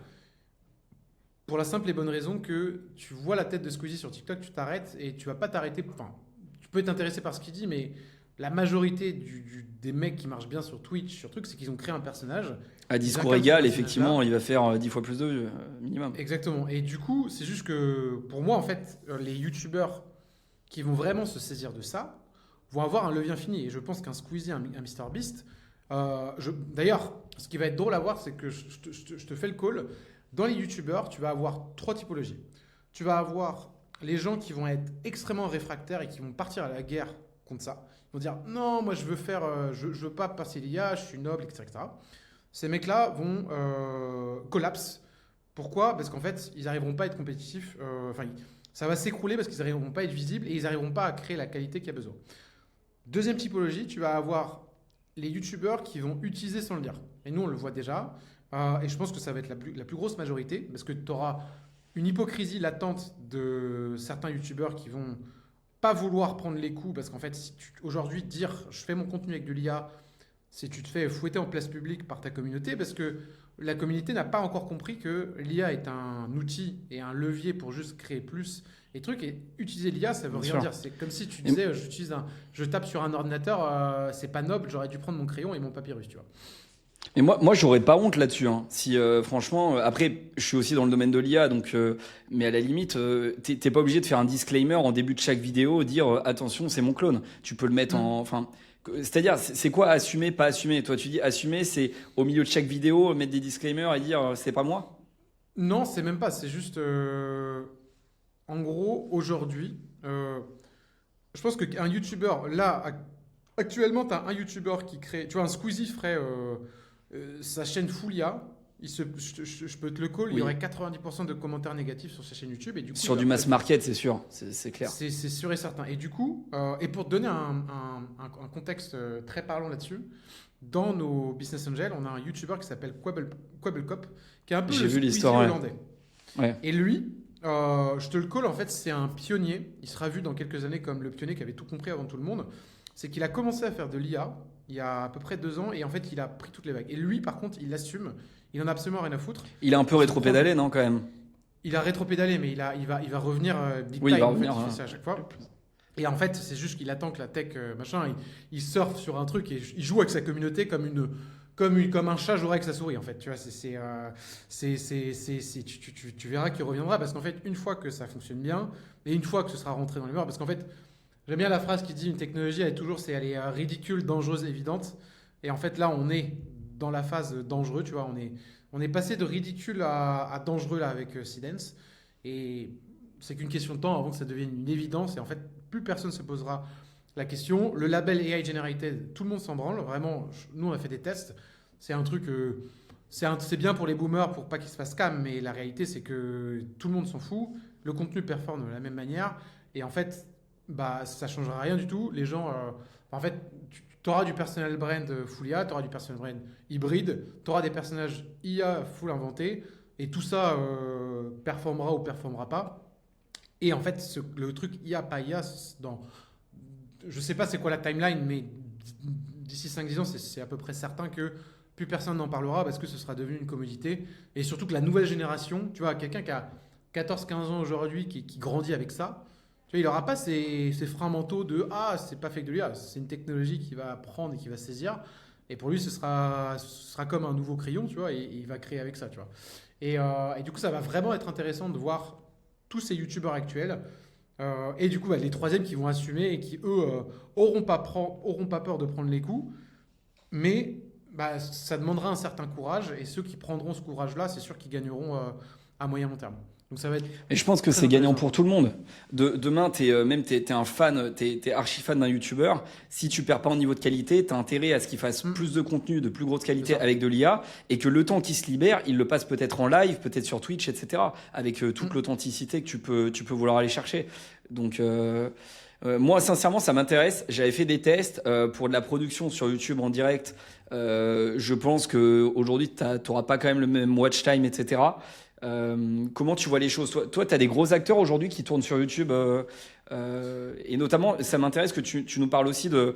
Pour la simple et bonne raison que tu vois la tête de Squeezie sur TikTok, tu t'arrêtes et tu vas pas t'arrêter. Enfin, tu peux t'intéresser par ce qu'il dit, mais la majorité des mecs qui marchent bien sur Twitch, sur truc, c'est qu'ils ont créé un personnage. À discours égal, effectivement, il va faire 10 fois plus de minimum. Exactement. Et du coup, c'est juste que pour moi, en fait, les youtubeurs qui vont vraiment se saisir de ça vont avoir un levier infini. Et je pense qu'un Squeezie, un MrBeast. D'ailleurs, ce qui va être drôle à voir, c'est que je te fais le call. Dans les youtubeurs, tu vas avoir trois typologies. Tu vas avoir les gens qui vont être extrêmement réfractaires et qui vont partir à la guerre contre ça. Ils vont dire non, moi je veux pas passer l'IA, je suis noble, etc. Ces mecs-là vont collapse. Pourquoi? Parce qu'en fait, ils n'arriveront pas à être compétitifs. Ça va s'écrouler parce qu'ils n'arriveront pas à être visibles et ils n'arriveront pas à créer la qualité qu'il y a besoin. Deuxième typologie, tu vas avoir les youtubeurs qui vont utiliser sans le dire. Et nous, on le voit déjà. Et je pense que ça va être la plus grosse majorité parce que tu auras une hypocrisie latente de certains youtubeurs qui vont pas vouloir prendre les coups parce qu'en fait, aujourd'hui, dire je fais mon contenu avec de l'IA, c'est tu te fais fouetter en place publique par ta communauté parce que la communauté n'a pas encore compris que l'IA est un outil et un levier pour juste créer plus Et truc, et utiliser l'IA, ça veut Bien rien sûr. dire. C'est comme si tu disais, je tape sur un ordinateur, c'est pas noble, j'aurais dû prendre mon crayon et mon papyrus, tu vois. Et moi, j'aurais pas honte là-dessus. Hein. Si franchement, après, je suis aussi dans le domaine de l'IA, donc, mais à la limite, t'es pas obligé de faire un disclaimer en début de chaque vidéo, dire attention, c'est mon clone. Tu peux le mettre enfin, c'est-à-dire, c'est quoi assumer, pas assumer? Toi, tu dis assumer, c'est au milieu de chaque vidéo mettre des disclaimers et dire c'est pas moi. Non, c'est même pas, c'est juste, en gros, aujourd'hui, je pense qu'un YouTuber, là, actuellement, tu as un YouTuber qui crée, tu vois, un Squeezie ferait sa chaîne full IA. Je peux te le call, il y Oui. aurait 90% de commentaires négatifs sur sa chaîne YouTube. Et du coup, Sur du mass market, c'est sûr, c'est clair. c'est sûr et certain. Et du coup, et pour te donner un contexte très parlant là-dessus, dans nos business angels, on a un YouTuber qui s'appelle Quabblecop, qui est un peu J'ai le vu Squeezie l'histoire, ouais. hollandais. Ouais. Et lui, je te le call, en fait, c'est un pionnier. Il sera vu dans quelques années comme le pionnier qui avait tout compris avant tout le monde. C'est qu'il a commencé à faire de l'IA il y a à peu près 2 ans et en fait, il a pris toutes les vagues. Et lui, par contre, il l'assume. Il en a absolument rien à foutre. Il a un peu rétropédalé, non, quand même? Il a rétropédalé, mais il va revenir big Oui, il time. va En fait, revenir, il fait ça à chaque fois. Et en fait, c'est juste qu'il attend que la tech, machin, il surfe sur un truc et il joue avec sa communauté comme un chat jouerait avec sa souris. En fait, tu vois, tu verras qu'il reviendra parce qu'en fait, une fois que ça fonctionne bien et une fois que ce sera rentré dans les mœurs, parce qu'en fait, j'aime bien la phrase qui dit une technologie, elle est ridicule, dangereuse, évidente. Et en fait, là, on est dans la phase dangereux, tu vois, on est passé de ridicule à dangereux là avec Seedance. Et c'est qu'une question de temps avant que ça devienne une évidence. Et en fait, plus personne se posera la question. Le label AI Generated, tout le monde s'en branle. Vraiment, nous, on a fait des tests. C'est un truc, c'est bien pour les boomers pour pas qu'ils se fassent scam. Mais la réalité, c'est que tout le monde s'en fout. Le contenu performe de la même manière. Et en fait, bah, ça changera rien du tout. Les gens, en fait, tu auras du personal brand full IA, tu auras du personal brand hybride, tu auras des personnages IA full inventés. Et tout ça performera ou performera pas. Et en fait, le truc IA, pas IA, je sais pas c'est quoi la timeline, mais d'ici 5-10 ans, c'est à peu près certain que plus personne n'en parlera parce que ce sera devenu une commodité. Et surtout que la nouvelle génération, tu vois, quelqu'un qui a 14-15 ans aujourd'hui, qui grandit avec ça, tu vois, il n'aura pas ces freins mentaux de ah, c'est pas fait que de l'IA, c'est une technologie qui va apprendre et qui va saisir. Et pour lui, ce sera comme un nouveau crayon, tu vois, et il va créer avec ça, tu vois. Et du coup, ça va vraiment être intéressant de voir tous ces youtubeurs actuels. Et du coup, bah, les troisièmes qui vont assumer et qui, eux, auront pas peur de prendre les coups. Mais bah, ça demandera un certain courage. Et ceux qui prendront ce courage-là, c'est sûr qu'ils gagneront à moyen long terme. Donc ça va être Et je pense que très c'est gagnant intéressant. pour tout le monde. Demain, t'es un fan, t'es archi fan d'un YouTuber. Si tu perds pas en niveau de qualité, t'as intérêt à ce qu'il fasse plus de contenu de plus grosse qualité C'est ça. avec de l'IA et que le temps qui se libère, il le passe peut-être en live, peut-être sur Twitch, etc. Avec toute l'authenticité que tu peux vouloir aller chercher. Donc, moi, sincèrement, ça m'intéresse. J'avais fait des tests pour de la production sur YouTube en direct. Je pense que aujourd'hui, t'auras pas quand même le même watch time, etc. Comment tu vois les choses? Toi, tu as des gros acteurs aujourd'hui qui tournent sur YouTube et notamment, ça m'intéresse que tu nous parles aussi de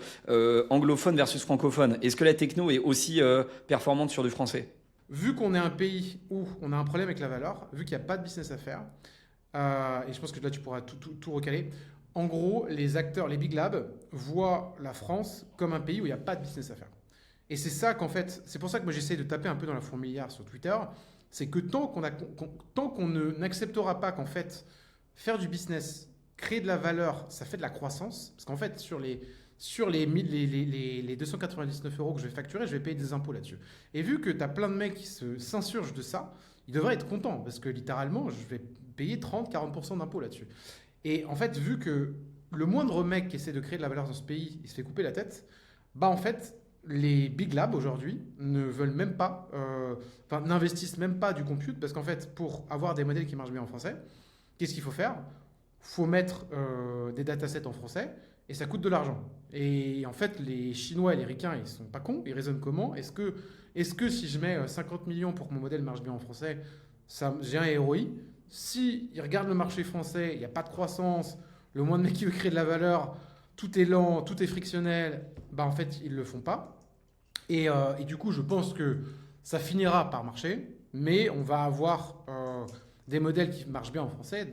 anglophone versus francophone. Est-ce que la techno est aussi performante sur du français? Vu qu'on est un pays où on a un problème avec la valeur, vu qu'il n'y a pas de business à faire, et je pense que là tu pourras tout recaler, en gros, les acteurs, les big labs, voient la France comme un pays où il n'y a pas de business à faire. Et c'est ça qu'en fait, c'est pour ça que moi j'essaie de taper un peu dans la fourmilière sur Twitter, c'est que tant qu'on n'acceptera pas qu'en fait, faire du business, créer de la valeur, ça fait de la croissance, parce qu'en fait, sur les 299 euros que je vais facturer, je vais payer des impôts là-dessus. Et vu que tu as plein de mecs qui s'insurgent de ça, ils devraient être contents, parce que littéralement, je vais payer 30-40% d'impôts là-dessus. Et en fait, vu que le moindre mec qui essaie de créer de la valeur dans ce pays, il se fait couper la tête, bah en fait, les big labs aujourd'hui ne veulent même pas, n'investissent même pas du compute, parce qu'en fait, pour avoir des modèles qui marchent bien en français, qu'est-ce qu'il faut faire? Il faut mettre des datasets en français, et ça coûte de l'argent. Et en fait, les Chinois et les Ricains, ils sont pas cons, ils raisonnent comment? Est-ce que si je mets 50 millions pour que mon modèle marche bien en français, j'ai un ROI? Si ils regardent le marché français, il n'y a pas de croissance, le moindre mec qui veut créer de la valeur, tout est lent, tout est frictionnel, bah en fait, ils ne le font pas. Et du coup, je pense que ça finira par marcher, mais on va avoir des modèles qui marchent bien en français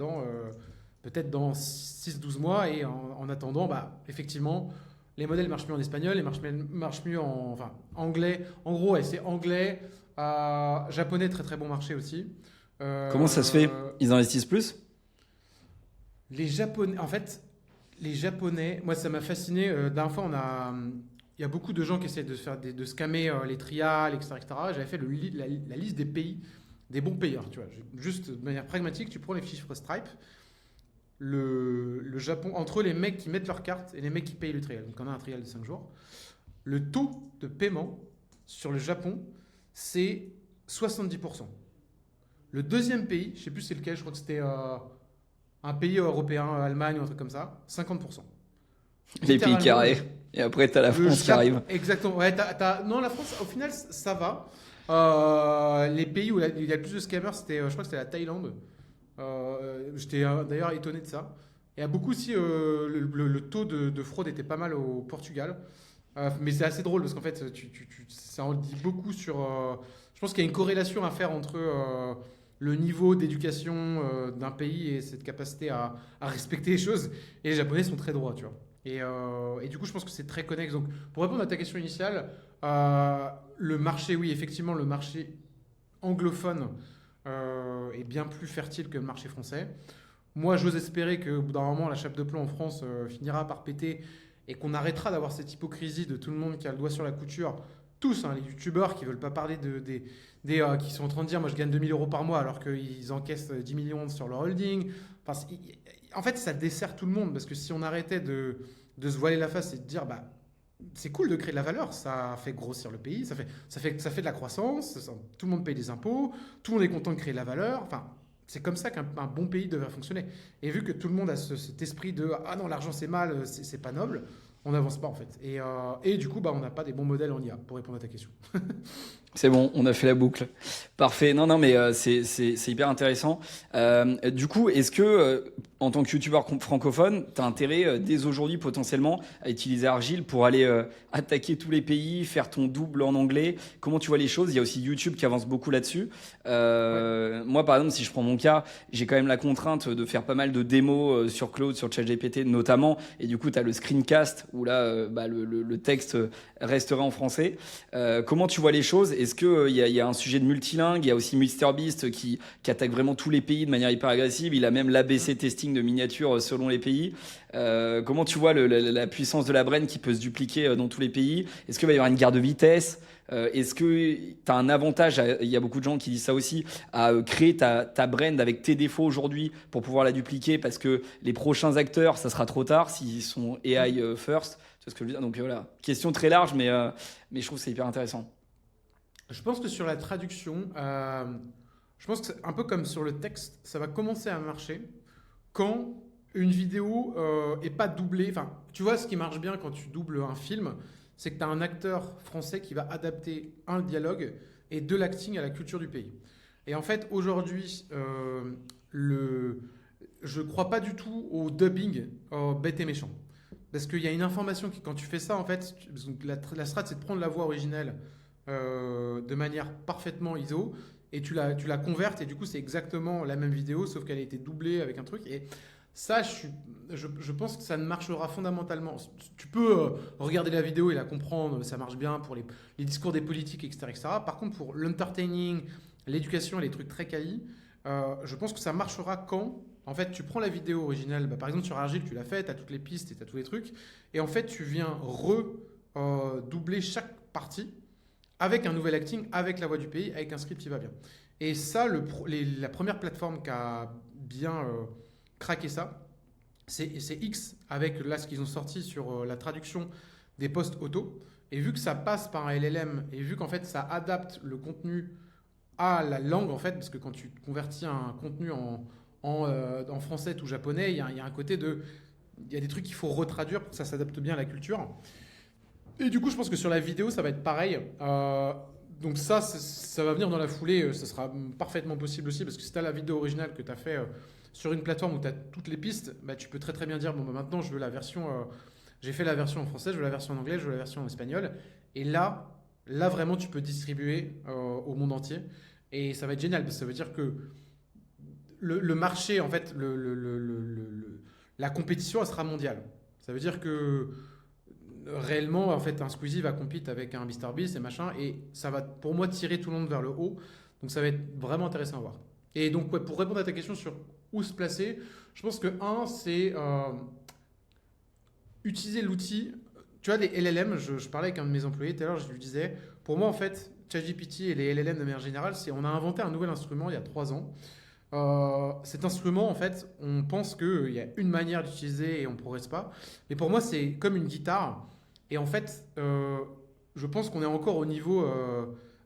peut-être dans 6-12 mois. Et en attendant, effectivement, les modèles marchent mieux en espagnol, ils marchent mieux en anglais. En gros, c'est anglais, japonais, très très bon marché aussi. Comment ça se fait? Ils investissent plus? Les Japonais, en fait, les Japonais, moi ça m'a fasciné. La dernière fois, il y a beaucoup de gens qui essaient de scammer les trials, etc. J'avais fait la liste des pays, des bons payeurs. Tu vois, juste de manière pragmatique, tu prends les chiffres Stripe. Le Japon, entre les mecs qui mettent leur carte et les mecs qui payent le trial, donc on a un trial de 5 jours, le taux de paiement sur le Japon, c'est 70%. Le deuxième pays, je ne sais plus c'est lequel, je crois que c'était un pays européen, Allemagne ou un truc comme ça, 50%. Les pays carrés. Et après, tu as la France qui arrive. Exactement. Ouais, non, la France, au final, ça va. Les pays où il y a le plus de scammers, je crois que c'était la Thaïlande. J'étais d'ailleurs étonné de ça. Il y a beaucoup aussi, le taux de fraude était pas mal au Portugal. Mais c'est assez drôle parce qu'en fait, ça en dit beaucoup sur. Je pense qu'il y a une corrélation à faire entre le niveau d'éducation d'un pays et cette capacité à respecter les choses. Et les Japonais sont très droits, tu vois. Et du coup, je pense que c'est très connexe. Donc, pour répondre à ta question initiale, le marché, oui, effectivement, le marché anglophone est bien plus fertile que le marché français. Moi, j'ose espérer qu'au bout d'un moment, la chape de plomb en France finira par péter et qu'on arrêtera d'avoir cette hypocrisie de tout le monde qui a le doigt sur la couture. Tous, hein, les youtubeurs qui ne veulent pas parler qui sont en train de dire moi je gagne 2000 euros par mois alors qu'ils encaissent 10 millions sur leur holding. Enfin, en fait, ça dessert tout le monde parce que si on arrêtait de se voiler la face et de dire c'est cool de créer de la valeur, ça fait grossir le pays, ça fait de la croissance, tout le monde paye des impôts, tout le monde est content de créer de la valeur. Enfin, c'est comme ça qu'un bon pays devrait fonctionner. Et vu que tout le monde a cet esprit de ah non, l'argent c'est mal, c'est pas noble, on n'avance pas en fait. Et du coup, on n'a pas des bons modèles en IA pour répondre à ta question. C'est bon, on a fait la boucle. Parfait. Non, mais c'est hyper intéressant. Du coup, est-ce que, en tant que youtubeur francophone, tu as intérêt dès aujourd'hui potentiellement à utiliser Argile pour aller attaquer tous les pays, faire ton double en anglais? Comment tu vois les choses? Il y a aussi YouTube qui avance beaucoup là-dessus. Ouais. Moi, par exemple, si je prends mon cas, j'ai quand même la contrainte de faire pas mal de démos sur Claude, sur ChatGPT notamment. Et du coup, tu as le screencast où là, le texte resterait en français. Comment tu vois les choses? Est-ce qu'il y a un sujet de multilingue? Il y a aussi MrBeast qui attaque vraiment tous les pays de manière hyper agressive. Il a même l'ABC testing de miniatures selon les pays. Comment tu vois la puissance de la brain qui peut se dupliquer dans tous les pays? Est-ce qu'il va y avoir une guerre de vitesse? Est-ce que tu as un avantage, il y a beaucoup de gens qui disent ça aussi, à créer ta brand avec tes défauts aujourd'hui pour pouvoir la dupliquer parce que les prochains acteurs, ça sera trop tard s'ils sont AI first? C'est ce que je veux dire. Donc voilà, question très large, mais je trouve que c'est hyper intéressant. Je pense que sur la traduction, je pense que c'est un peu comme sur le texte, ça va commencer à marcher quand une vidéo est pas doublée. Enfin, tu vois, ce qui marche bien quand tu doubles un film, c'est que tu as un acteur français qui va adapter un dialogue et de l'acting à la culture du pays. Et en fait, aujourd'hui, je crois pas du tout au dubbing bête et méchant. Parce qu'il y a une information qui, quand tu fais ça, en fait, la strat, c'est de prendre la voix originelle de manière parfaitement ISO et tu la convertes et du coup, c'est exactement la même vidéo, sauf qu'elle a été doublée avec un truc. Et ça, je pense que ça ne marchera fondamentalement. Tu peux regarder la vidéo et la comprendre, ça marche bien pour les discours des politiques, etc., etc. Par contre, pour l'entertaining, l'éducation et les trucs très quali, je pense que ça marchera quand, en fait, tu prends la vidéo originale, par exemple sur Argile, tu l'as fait, tu as toutes les pistes et tu as tous les trucs, et en fait, tu viens doubler chaque partie avec un nouvel acting, avec la voix du pays, avec un script qui va bien. Et ça, la première plateforme qui a bien craqué ça, c'est X, avec là ce qu'ils ont sorti sur la traduction des posts auto. Et vu que ça passe par un LLM, et vu qu'en fait ça adapte le contenu à la langue, en fait, parce que quand tu convertis un contenu en français ou japonais, il y a un côté il y a des trucs qu'il faut retraduire pour que ça s'adapte bien à la culture. Et du coup, je pense que sur la vidéo, ça va être pareil. Donc ça va venir dans la foulée. Ça sera parfaitement possible aussi, parce que si tu as la vidéo originale que tu as fait sur une plateforme où tu as toutes les pistes, tu peux très très bien dire, maintenant, je veux la version... j'ai fait la version en français, je veux la version en anglais, je veux la version en espagnol. Et là vraiment, tu peux distribuer au monde entier. Et ça va être génial, parce que ça veut dire que le marché, en fait, la compétition, elle sera mondiale. Ça veut dire que réellement, en fait, un Squeezie va compete avec un MrBeast et machin, et ça va, pour moi, tirer tout le monde vers le haut. Donc, ça va être vraiment intéressant à voir. Et donc, ouais, pour répondre à ta question sur où se placer, je pense que c'est utiliser l'outil. Tu vois, les LLM, je parlais avec un de mes employés tout à l'heure, je lui disais, pour moi, en fait, ChatGPT et les LLM de manière générale, on a inventé un nouvel instrument il y a 3 ans. Cet instrument, en fait, on pense qu'il y a une manière d'utiliser et on ne progresse pas. Mais pour moi, c'est comme une guitare. Et en fait, je pense qu'on est encore au niveau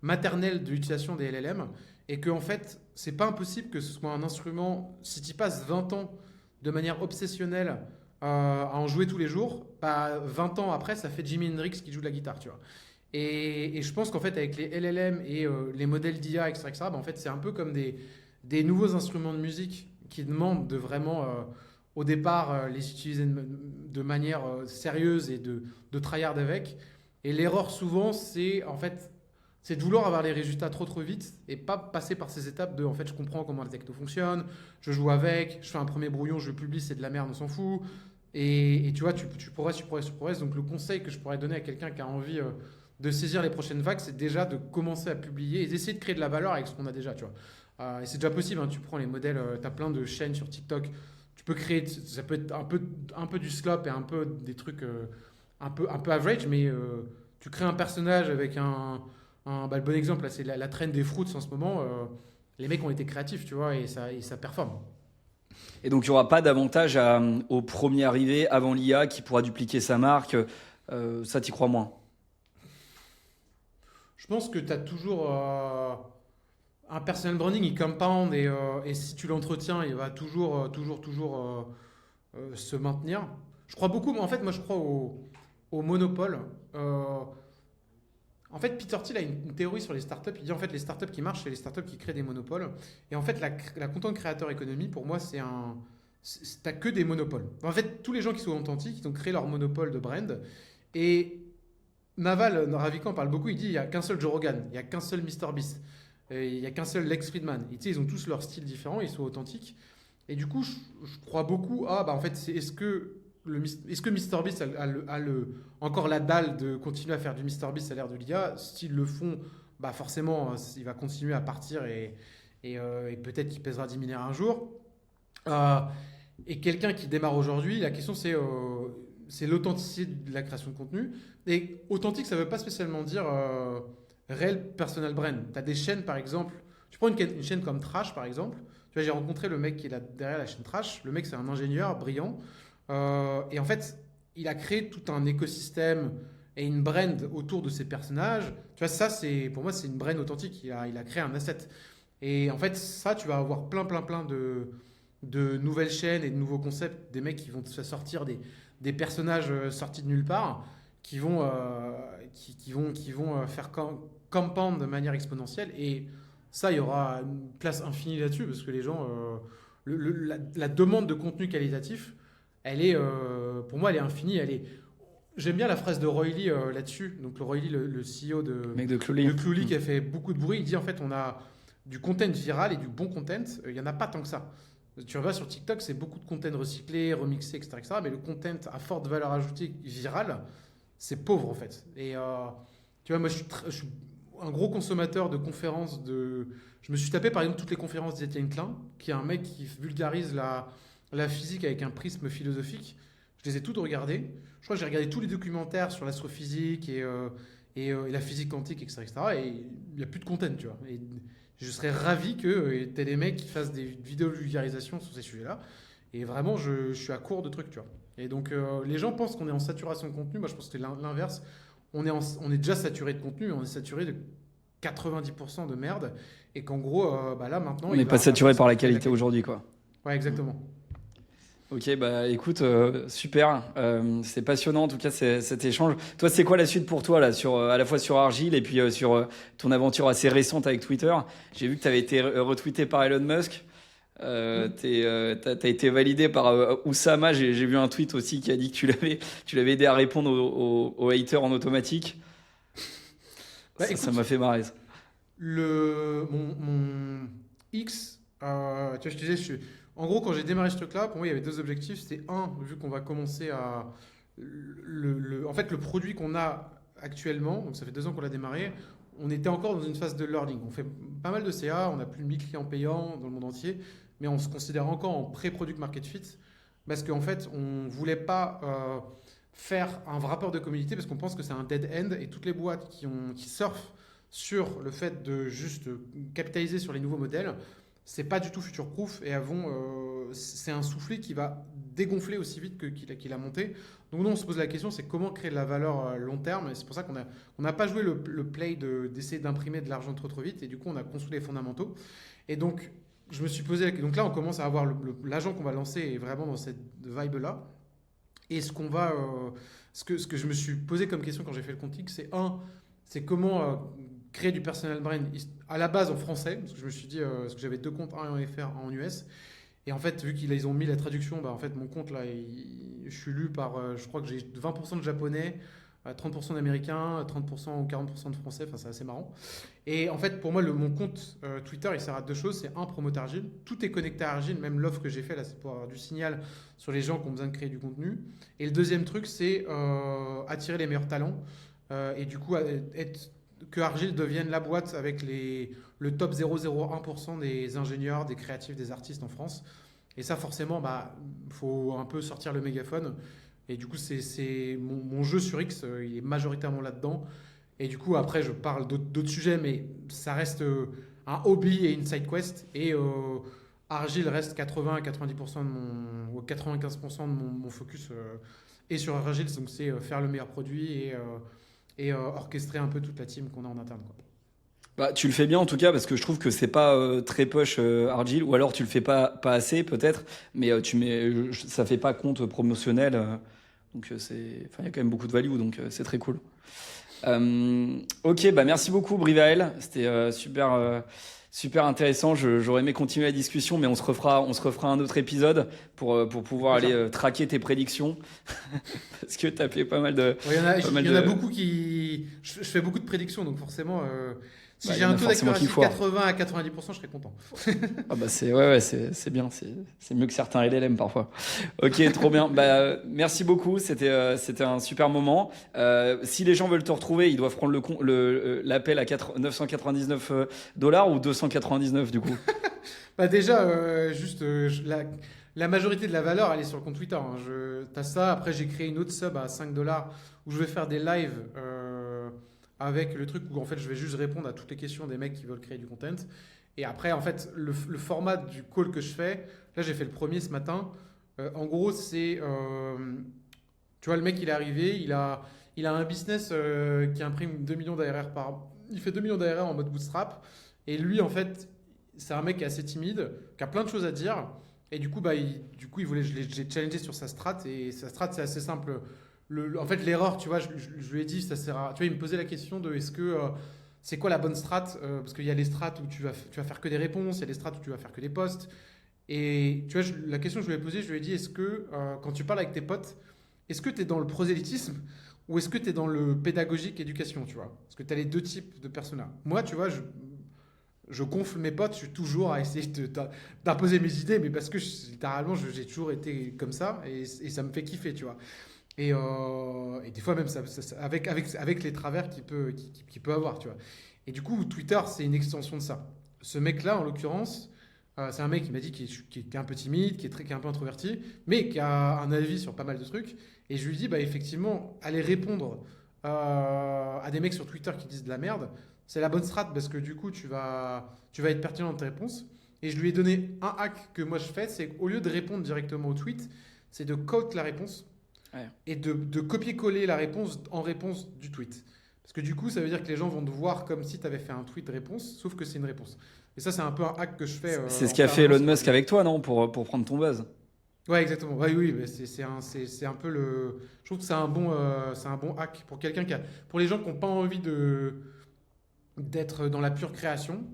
maternel de l'utilisation des LLM. Et qu'en fait, c'est pas impossible que ce soit un instrument, si tu passes 20 ans de manière obsessionnelle à en jouer tous les jours, bah, 20 ans après, ça fait Jimi Hendrix qui joue de la guitare, tu vois. Et je pense qu'en fait, avec les LLM et les modèles d'IA, etc., bah, en fait, c'est un peu comme des nouveaux instruments de musique qui demandent de vraiment, au départ, les utiliser de manière sérieuse et de tryhard avec. Et l'erreur, souvent, c'est de vouloir avoir les résultats trop vite et pas passer par ces étapes de en fait je comprends comment la techno fonctionne, je joue avec, je fais un premier brouillon, je le publie, c'est de la merde, on s'en fout. Et tu vois, tu progresses. Donc le conseil que je pourrais donner à quelqu'un qui a envie de saisir les prochaines vagues, c'est déjà de commencer à publier et d'essayer de créer de la valeur avec ce qu'on a déjà, tu vois. Et c'est déjà possible, hein, tu prends les modèles, tu as plein de chaînes sur TikTok, tu peux créer, ça peut être un peu du slop et un peu des trucs un peu average, mais tu crées un personnage avec le bon exemple, là, c'est la traîne des fruits en ce moment. Les mecs ont été créatifs, tu vois, et ça performe. Et donc, il n'y aura pas d'avantage au premier arrivé avant l'IA qui pourra dupliquer sa marque. Ça, t'y crois moins? Je pense que tu as toujours un personal branding, il compound et si tu l'entretiens, il va toujours se maintenir. Je crois beaucoup, en fait, moi je crois au monopole. En fait, Peter Thiel a une théorie sur les startups. Il dit en fait les startups qui marchent, c'est les startups qui créent des monopoles. Et en fait, la content creator economy, pour moi, t'as que des monopoles. En fait, tous les gens qui sont authentiques, ils ont créé leur monopole de brand. Et Naval Ravikant parle beaucoup. Il dit il n'y a qu'un seul Joe Rogan, il n'y a qu'un seul MrBeast, il n'y a qu'un seul Lex Fridman. Et tu sais, ils ont tous leur style différent, ils sont authentiques. Et du coup, je crois beaucoup à, bah, en fait, est-ce que MrBeast encore la dalle de continuer à faire du MrBeast à l'ère de l'IA? S'ils le font, bah forcément, il va continuer à partir et peut-être qu'il pèsera 10 milliards un jour. Euh, et quelqu'un qui démarre aujourd'hui, la question c'est l'authenticité de la création de contenu. Et authentique, ça ne veut pas spécialement dire réel personal brand. Tu as des chaînes, par exemple, tu prends une chaîne comme Trash, par exemple. Tu vois, j'ai rencontré le mec qui est là derrière la chaîne Trash. Le mec, c'est un ingénieur brillant. Et en fait, il a créé tout un écosystème et une brand autour de ses personnages. Tu vois, ça, pour moi, c'est une brand authentique. Il a créé un asset. Et en fait, ça, tu vas avoir plein de nouvelles chaînes et de nouveaux concepts, des mecs qui vont te sortir des personnages sortis de nulle part, qui vont faire compound de manière exponentielle. Et ça, il y aura une place infinie là-dessus, parce que les gens, la demande de contenu qualitatif, pour moi, elle est infinie. J'aime bien la phrase de Roy Lee là-dessus. Donc, le Roy Lee, le CEO Mec de Clooney. Qui a fait beaucoup de bruit, il dit en fait, on a du content viral et du bon content. Il n'y en a pas tant que ça. Tu vas sur TikTok, c'est beaucoup de content recyclé, remixé, etc. Mais le content à forte valeur ajoutée virale, c'est pauvre en fait. Et tu vois, moi, je suis un gros consommateur de conférences. Je me suis tapé par exemple toutes les conférences d'Étienne Klein, qui est un mec qui vulgarise la physique avec un prisme philosophique. Je les ai toutes regardées. Je crois que j'ai regardé tous les documentaires sur l'astrophysique et la physique quantique, etc. Et il n'y a plus de content, tu vois. Et je serais ravi que tu aies des mecs qui fassent des vidéos de vulgarisation sur ces sujets-là. Et vraiment, je suis à court de trucs, tu vois. Et donc, les gens pensent qu'on est en saturation de contenu. Moi, je pense que c'est l'inverse. On est déjà saturé de contenu, mais on est saturé de 90% de merde. Et qu'en gros, là, maintenant... On n'est pas saturé par la qualité aujourd'hui, quoi. Ouais, exactement. Ok, bah écoute, super. C'est passionnant en tout cas cet échange. Toi, c'est quoi la suite pour toi là, à la fois sur Argile et puis sur ton aventure assez récente avec Twitter? J'ai vu que tu avais été retweeté par Elon Musk. T'as été validé par Oussama. J'ai vu un tweet aussi qui a dit que tu l'avais aidé à répondre aux haters en automatique. Écoute, ça m'a fait marrer. Mon X Tu vois, je te disais, en gros, quand j'ai démarré ce truc-là, pour moi, il y avait deux objectifs. C'était un, vu qu'on va commencer à. En fait, le produit qu'on a actuellement, donc ça fait 2 ans qu'on l'a démarré, on était encore dans une phase de learning. On fait pas mal de CA, on a plus de 1000 clients payants dans le monde entier, mais on se considère encore en pré-product market fit parce qu'en fait, on voulait pas faire un rapport de communauté parce qu'on pense que c'est un dead end et toutes les boîtes qui surfent sur le fait de juste capitaliser sur les nouveaux modèles, c'est pas du tout future-proof et c'est un soufflet qui va dégonfler aussi vite qu'il a monté. Donc nous, on se pose la question, c'est comment créer de la valeur long terme. Et c'est pour ça qu'on n'a pas joué le play d'essayer d'imprimer de l'argent trop vite. Et du coup, on a construit les fondamentaux. Et donc, je me suis posé donc là, on commence à avoir l'agent qu'on va lancer est vraiment dans cette vibe-là. Et ce que je me suis posé comme question quand j'ai fait le compte, c'est comment créer du personal brand à la base en français, parce que je me suis dit, parce que j'avais 2 comptes, un en FR, un en US. Et en fait, vu qu'ils ont mis la traduction, bah en fait, mon compte, là, je suis lu par, je crois que j'ai 20% de japonais, 30% d'américains, 30% ou 40% de français, enfin, c'est assez marrant. Et en fait, pour moi, mon compte Twitter, il sert à 2 choses. C'est un, promote Argile. Tout est connecté à Argile, même l'offre que j'ai fait, là, c'est pour avoir du signal sur les gens qui ont besoin de créer du contenu. Et le deuxième truc, c'est attirer les meilleurs talents. Et du coup, que Argile devienne la boîte avec le top 0,01% des ingénieurs, des créatifs, des artistes en France. Et ça, forcément, faut un peu sortir le mégaphone. Et du coup, c'est mon jeu sur X, il est majoritairement là-dedans. Et du coup, après, je parle d'autres sujets, mais ça reste un hobby et une side quest. Et Argile reste 80 à 90% ou 95% de mon focus est sur Argile. Donc, c'est faire le meilleur produit et orchestrer un peu toute la team qu'on a en interne, quoi. Bah, tu le fais bien en tout cas parce que je trouve que c'est pas très push Argile, ou alors tu le fais pas assez peut-être, mais ça fait pas compte promotionnel, donc il y a quand même beaucoup de value, donc c'est très cool. Ok, bah merci beaucoup Brivael, c'était super intéressant. J'aurais aimé continuer la discussion, mais on se refera un autre épisode pour pouvoir aller traquer tes prédictions parce que t'as fait pas mal de. Il y en a beaucoup qui. Je fais beaucoup de prédictions, donc forcément. Si j'ai un taux d'accuracy de 80 à 90%, je serais content. Ah bah c'est bien, c'est mieux que certains LLM parfois. Ok, trop bien. Bah merci beaucoup, c'était un super moment. Si les gens veulent te retrouver, ils doivent prendre l'appel à 999 $ ou 299 du coup. Bah déjà, juste la majorité de la valeur, elle est sur le compte Twitter. Hein. T'as ça. Après, j'ai créé une autre sub à 5 $ où je vais faire des lives. Avec le truc où en fait je vais juste répondre à toutes les questions des mecs qui veulent créer du content. Et après, en fait, le format du call que je fais, là j'ai fait le premier ce matin. En gros, c'est. Tu vois, le mec il est arrivé, il a un business qui imprime 2 millions d'ARR Il fait 2 millions d'ARR en mode bootstrap. Et lui, en fait, c'est un mec qui est assez timide, qui a plein de choses à dire. Et du coup, il voulait, je l'ai challengé sur sa strat. Et sa strat, c'est assez simple. En fait, l'erreur, tu vois, je lui ai dit, ça sert à. Tu vois, il me posait la question de est-ce que. C'est quoi la bonne strat parce qu'il y a les strats où tu vas faire que des réponses, il y a les strats où tu vas faire que des posts. Et tu vois, la question que je lui ai posée, je lui ai dit est-ce que quand tu parles avec tes potes, est-ce que tu es dans le prosélytisme ou est-ce que tu es dans le pédagogique éducation, tu vois? Parce que tu as les deux types de personas. Moi, tu vois, je gonfle mes potes, je suis toujours à essayer d'imposer mes idées, mais parce que littéralement, j'ai toujours été comme ça et ça me fait kiffer, tu vois. Et des fois même avec les travers qu'il peut avoir, tu vois. Et du coup, Twitter, c'est une extension de ça. Ce mec-là, en l'occurrence, c'est un mec qui m'a dit qui est un peu timide, qui est un peu introverti, mais qui a un avis sur pas mal de trucs. Et je lui dis, bah effectivement, aller répondre à des mecs sur Twitter qui disent de la merde, c'est la bonne strat parce que du coup, tu vas être pertinent dans tes réponses. Et je lui ai donné un hack que moi je fais, c'est qu'au lieu de répondre directement au tweet, c'est de quote la réponse. Ouais. Et de copier-coller la réponse en réponse du tweet. Parce que du coup, ça veut dire que les gens vont te voir comme si tu avais fait un tweet de réponse, sauf que c'est une réponse. Et ça, c'est un peu un hack que je fais. C'est ce qu'a fait Elon Musk avec toi, non, pour prendre ton buzz. Ouais, exactement. Ouais, oui, mais c'est un peu le. Je trouve que c'est un bon hack pour quelqu'un pour les gens qui n'ont pas envie d'être dans la pure création,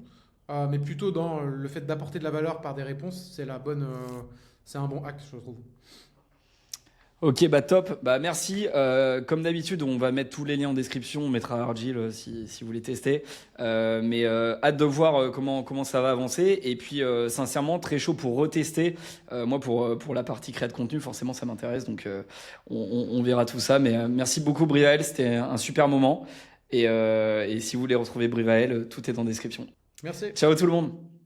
mais plutôt dans le fait d'apporter de la valeur par des réponses. C'est un bon hack, je trouve. Ok, bah top. Bah merci. Comme d'habitude, on va mettre tous les liens en description. On mettra Argile si vous voulez tester. Mais hâte de voir comment ça va avancer. Et puis sincèrement, très chaud pour retester. Moi, pour la partie créa de contenu, forcément, ça m'intéresse. Donc on verra tout ça. Mais merci beaucoup, Brivael. C'était un super moment. Et si vous voulez retrouver Brivael, tout est en description. Merci. Ciao tout le monde.